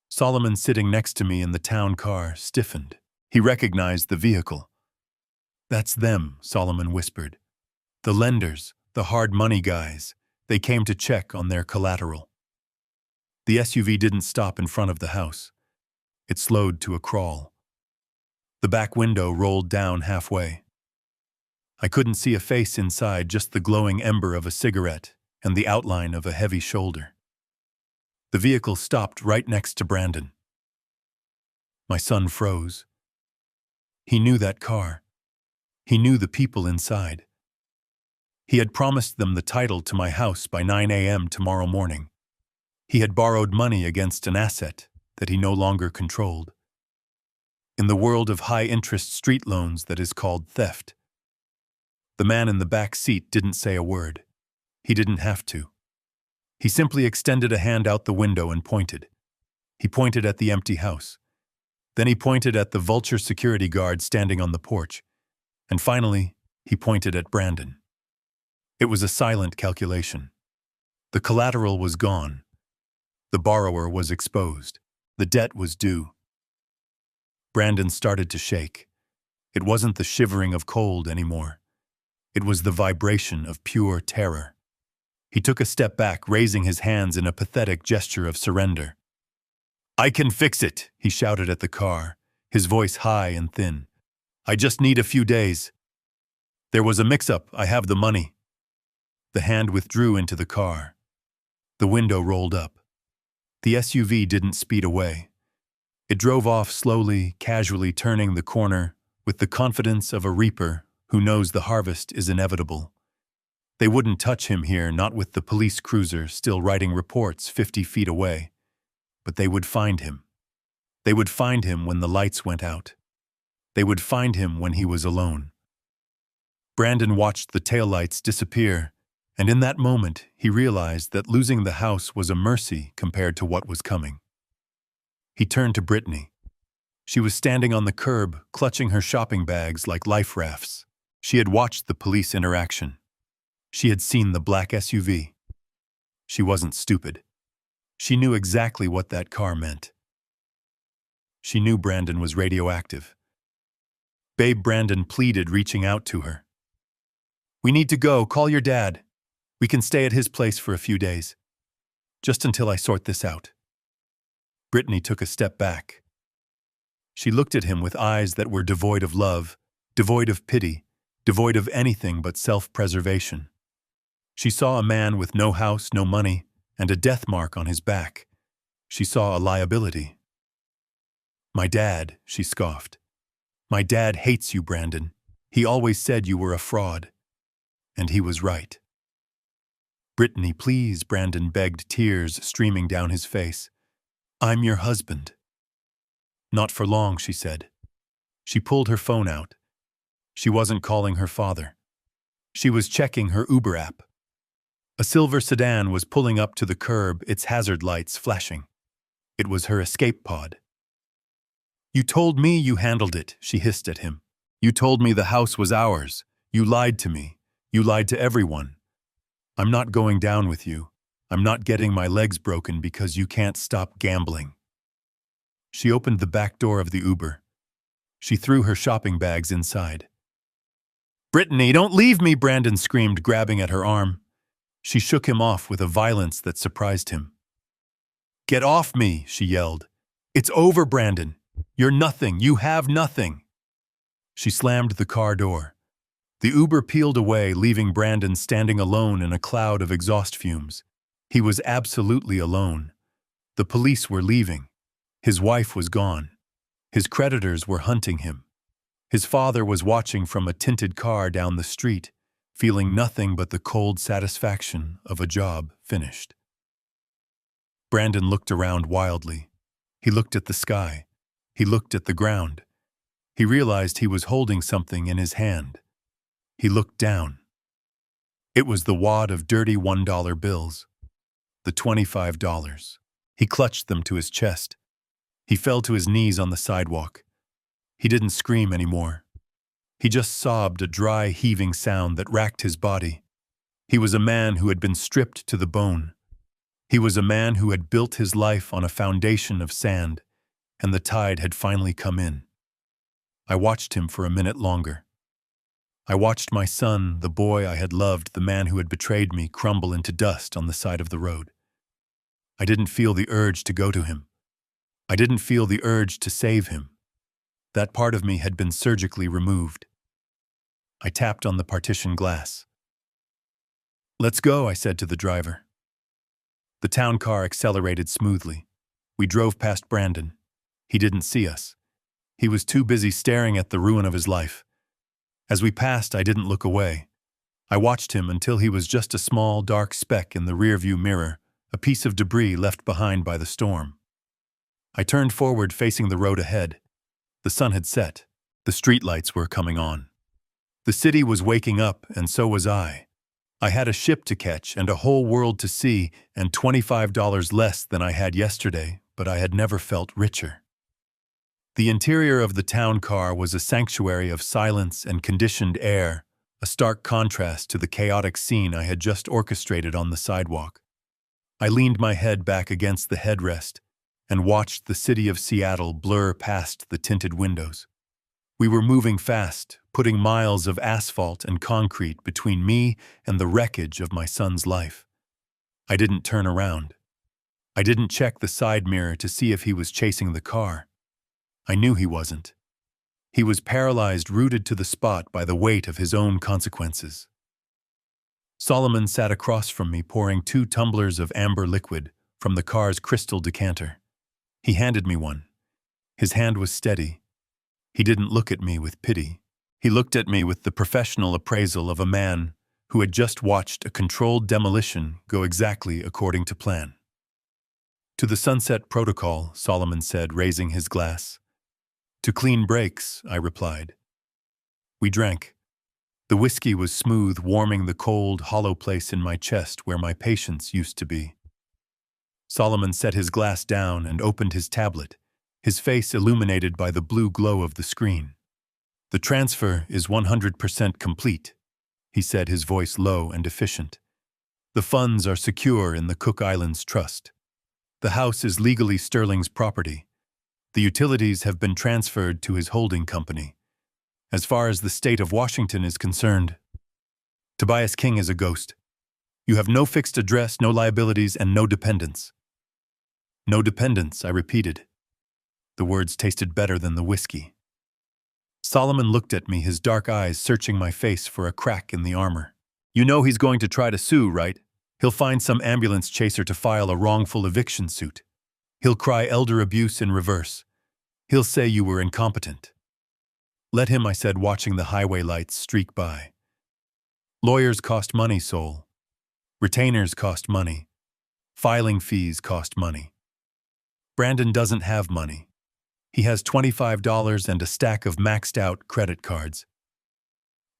Solomon, sitting next to me in the town car, stiffened. He recognized the vehicle. "That's them," Solomon whispered. "The lenders, the hard money guys. They came to check on their collateral." The SUV didn't stop in front of the house. It slowed to a crawl. The back window rolled down halfway. I couldn't see a face inside, just the glowing ember of a cigarette and the outline of a heavy shoulder. The vehicle stopped right next to Brandon. My son froze. He knew that car. He knew the people inside. He had promised them the title to my house by 9 a.m. tomorrow morning. He had borrowed money against an asset that he no longer controlled. In the world of high-interest street loans that is called theft. The man in the back seat didn't say a word. He didn't have to. He simply extended a hand out the window and pointed. He pointed at the empty house. Then he pointed at the vulture security guard standing on the porch. And finally, he pointed at Brandon. It was a silent calculation. The collateral was gone. The borrower was exposed. The debt was due. Brandon started to shake. It wasn't the shivering of cold anymore. It was the vibration of pure terror. He took a step back, raising his hands in a pathetic gesture of surrender. "I can fix it," he shouted at the car, his voice high and thin. "I just need a few days. There was a mix-up. I have the money." The hand withdrew into the car. The window rolled up. The SUV didn't speed away. It drove off slowly, casually turning the corner with the confidence of a reaper who knows the harvest is inevitable. They wouldn't touch him here, not with the police cruiser still writing reports 50 feet away. But they would find him. They would find him when the lights went out. They would find him when he was alone. Brandon watched the taillights disappear, and in that moment he realized that losing the house was a mercy compared to what was coming. He turned to Brittany. She was standing on the curb, clutching her shopping bags like life rafts. She had watched the police interaction. She had seen the black SUV. She wasn't stupid. She knew exactly what that car meant. She knew Brandon was radioactive. Babe, Brandon pleaded, reaching out to her. "We need to go. Call your dad. We can stay at his place for a few days. Just until I sort this out." Brittany took a step back. She looked at him with eyes that were devoid of love, devoid of pity, devoid of anything but self-preservation. She saw a man with no house, no money, and a death mark on his back. She saw a liability. "My dad," she scoffed. "My dad hates you, Brandon. He always said you were a fraud." And he was right. "Brittany, please," Brandon begged, tears streaming down his face. "I'm your husband." "Not for long," she said. She pulled her phone out. She wasn't calling her father. She was checking her Uber app. A silver sedan was pulling up to the curb, its hazard lights flashing. It was her escape pod. "You told me you handled it," she hissed at him. "You told me the house was ours. You lied to me. You lied to everyone. I'm not going down with you. I'm not getting my legs broken because you can't stop gambling." She opened the back door of the Uber. She threw her shopping bags inside. "Brittany, don't leave me!" Brandon screamed, grabbing at her arm. She shook him off with a violence that surprised him. "Get off me!" she yelled. "It's over, Brandon. You're nothing. You have nothing." She slammed the car door. The Uber peeled away, leaving Brandon standing alone in a cloud of exhaust fumes. He was absolutely alone. The police were leaving. His wife was gone. His creditors were hunting him. His father was watching from a tinted car down the street, feeling nothing but the cold satisfaction of a job finished. Brandon looked around wildly. He looked at the sky. He looked at the ground. He realized he was holding something in his hand. He looked down. It was the wad of dirty $1 bills. The $25. He clutched them to his chest. He fell to his knees on the sidewalk. He didn't scream anymore. He just sobbed, a dry, heaving sound that racked his body. He was a man who had been stripped to the bone. He was a man who had built his life on a foundation of sand, and the tide had finally come in. I watched him for a minute longer. I watched my son, the boy I had loved, the man who had betrayed me, crumble into dust on the side of the road. I didn't feel the urge to go to him. I didn't feel the urge to save him. That part of me had been surgically removed. I tapped on the partition glass. "Let's go," I said to the driver. The town car accelerated smoothly. We drove past Brandon. He didn't see us. He was too busy staring at the ruin of his life. As we passed, I didn't look away. I watched him until he was just a small, dark speck in the rearview mirror, a piece of debris left behind by the storm. I turned forward, facing the road ahead. The sun had set. The streetlights were coming on. The city was waking up, and so was I. I had a ship to catch and a whole world to see, and $25 less than I had yesterday, but I had never felt richer. The interior of the town car was a sanctuary of silence and conditioned air, a stark contrast to the chaotic scene I had just orchestrated on the sidewalk. I leaned my head back against the headrest and watched the city of Seattle blur past the tinted windows. We were moving fast, putting miles of asphalt and concrete between me and the wreckage of my son's life. I didn't turn around. I didn't check the side mirror to see if he was chasing the car. I knew he wasn't. He was paralyzed, rooted to the spot by the weight of his own consequences. Solomon sat across from me, pouring 2 tumblers of amber liquid from the car's crystal decanter. He handed me one. His hand was steady. He didn't look at me with pity. He looked at me with the professional appraisal of a man who had just watched a controlled demolition go exactly according to plan. "To the Sunset Protocol," Solomon said, raising his glass. "To clean breaks," I replied. We drank. The whiskey was smooth, warming the cold, hollow place in my chest where my patience used to be. Solomon set his glass down and opened his tablet, his face illuminated by the blue glow of the screen. "The transfer is 100% complete," he said, his voice low and efficient. "The funds are secure in the Cook Islands Trust. The house is legally Sterling's property. The utilities have been transferred to his holding company. As far as the state of Washington is concerned, Tobias King is a ghost. You have no fixed address, no liabilities, and no dependents." "No dependents," I repeated. The words tasted better than the whiskey. Solomon looked at me, his dark eyes searching my face for a crack in the armor. "You know he's going to try to sue, right? He'll find some ambulance chaser to file a wrongful eviction suit. He'll cry elder abuse in reverse. He'll say you were incompetent." "Let him," I said, watching the highway lights streak by. "Lawyers cost money, Sol. Retainers cost money. Filing fees cost money. Brandon doesn't have money. He has $25 and a stack of maxed-out credit cards.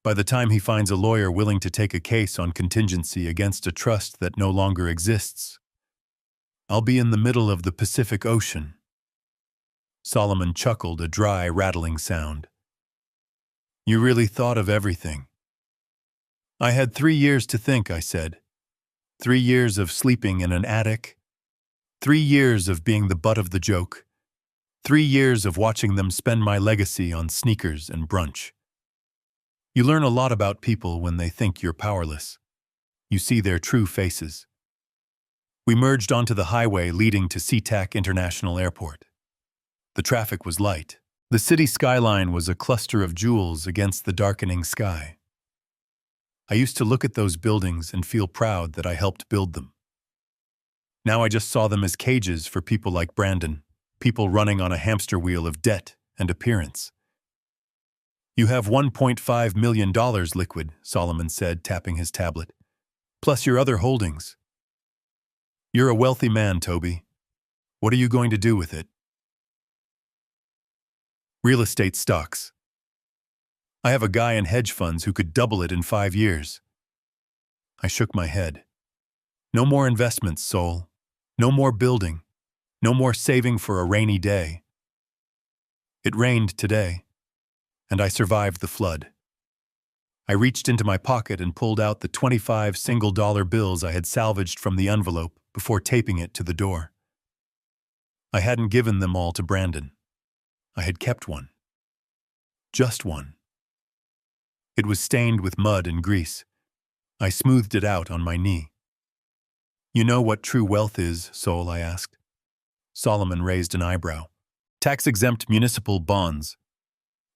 By the time he finds a lawyer willing to take a case on contingency against a trust that no longer exists, I'll be in the middle of the Pacific Ocean." Solomon chuckled, a dry, rattling sound. "You really thought of everything." "I had 3 years to think," I said. 3 years of sleeping in an attic. 3 years of being the butt of the joke. 3 years of watching them spend my legacy on sneakers and brunch. You learn a lot about people when they think you're powerless. You see their true faces. We merged onto the highway leading to SeaTac International Airport. The traffic was light. The city skyline was a cluster of jewels against the darkening sky. I used to look at those buildings and feel proud that I helped build them. Now I just saw them as cages for people like Brandon, people running on a hamster wheel of debt and appearance. "You have $1.5 million liquid," Solomon said, tapping his tablet, "plus your other holdings." You're a wealthy man, Toby. What are you going to do with it? Real estate stocks. I have a guy in hedge funds who could double it in 5 years. I shook my head. No more investments, Sol. No more building. No more saving for a rainy day. It rained today, and I survived the flood. I reached into my pocket and pulled out the 25 single-dollar bills I had salvaged from the envelope before taping it to the door. I hadn't given them all to Brandon. I had kept one. Just one. It was stained with mud and grease. I smoothed it out on my knee. You know what true wealth is, Sol? I asked. Solomon raised an eyebrow. Tax-exempt municipal bonds.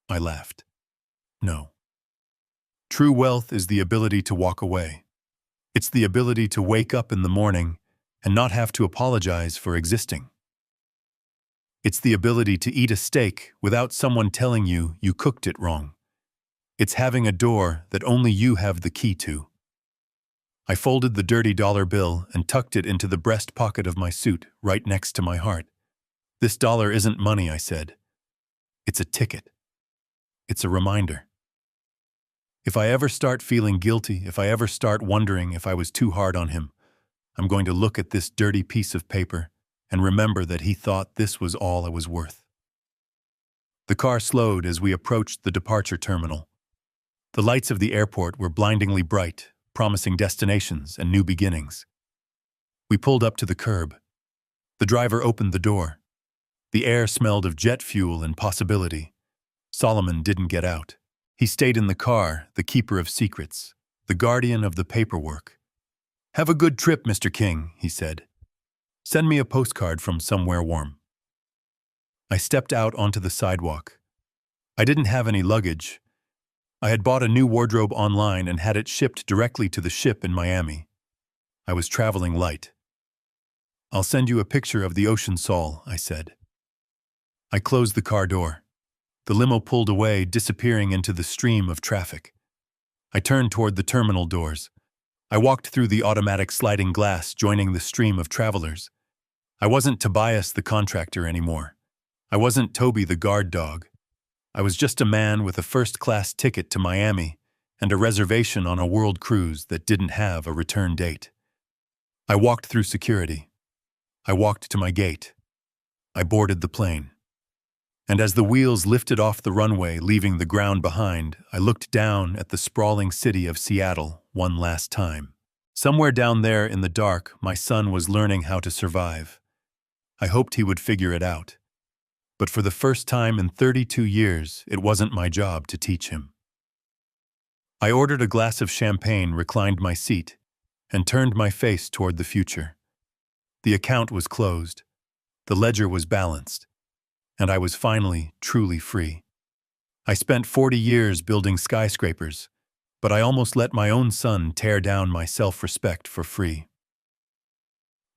I laughed. No. True wealth is the ability to walk away. It's the ability to wake up in the morning and not have to apologize for existing. It's the ability to eat a steak without someone telling you you cooked it wrong. It's having a door that only you have the key to. I folded the dirty dollar bill and tucked it into the breast pocket of my suit right next to my heart. This dollar isn't money, I said. It's a ticket. It's a reminder. If I ever start feeling guilty, if I ever start wondering if I was too hard on him, I'm going to look at this dirty piece of paper and remember that he thought this was all I was worth. The car slowed as we approached the departure terminal. The lights of the airport were blindingly bright, promising destinations and new beginnings. We pulled up to the curb. The driver opened the door. The air smelled of jet fuel and possibility. Solomon didn't get out. He stayed in the car, the keeper of secrets, the guardian of the paperwork. Have a good trip, Mr. King, he said. Send me a postcard from somewhere warm. I stepped out onto the sidewalk. I didn't have any luggage. I had bought a new wardrobe online and had it shipped directly to the ship in Miami. I was traveling light. I'll send you a picture of the ocean, Sol, I said. I closed the car door. The limo pulled away, disappearing into the stream of traffic. I turned toward the terminal doors. I walked through the automatic sliding glass, joining the stream of travelers. I wasn't Tobias the contractor anymore. I wasn't Toby the guard dog. I was just a man with a first-class ticket to Miami and a reservation on a world cruise that didn't have a return date. I walked through security. I walked to my gate. I boarded the plane. And as the wheels lifted off the runway, leaving the ground behind, I looked down at the sprawling city of Seattle one last time. Somewhere down there in the dark, my son was learning how to survive. I hoped he would figure it out. But for the first time in 32 years, it wasn't my job to teach him. I ordered a glass of champagne, reclined my seat, and turned my face toward the future. The account was closed. The ledger was balanced. And I was finally, truly free. I spent 40 years building skyscrapers, but I almost let my own son tear down my self-respect for free.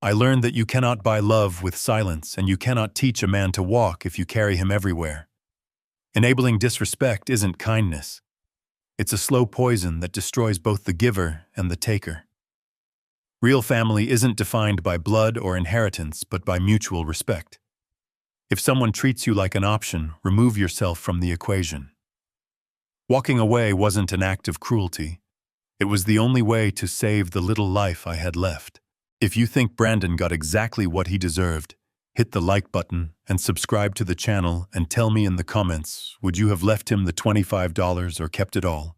I learned that you cannot buy love with silence, and you cannot teach a man to walk if you carry him everywhere. Enabling disrespect isn't kindness. It's a slow poison that destroys both the giver and the taker. Real family isn't defined by blood or inheritance, but by mutual respect. If someone treats you like an option, remove yourself from the equation. Walking away wasn't an act of cruelty. It was the only way to save the little life I had left. If you think Brandon got exactly what he deserved, hit the like button and subscribe to the channel and tell me in the comments, would you have left him the $25 or kept it all?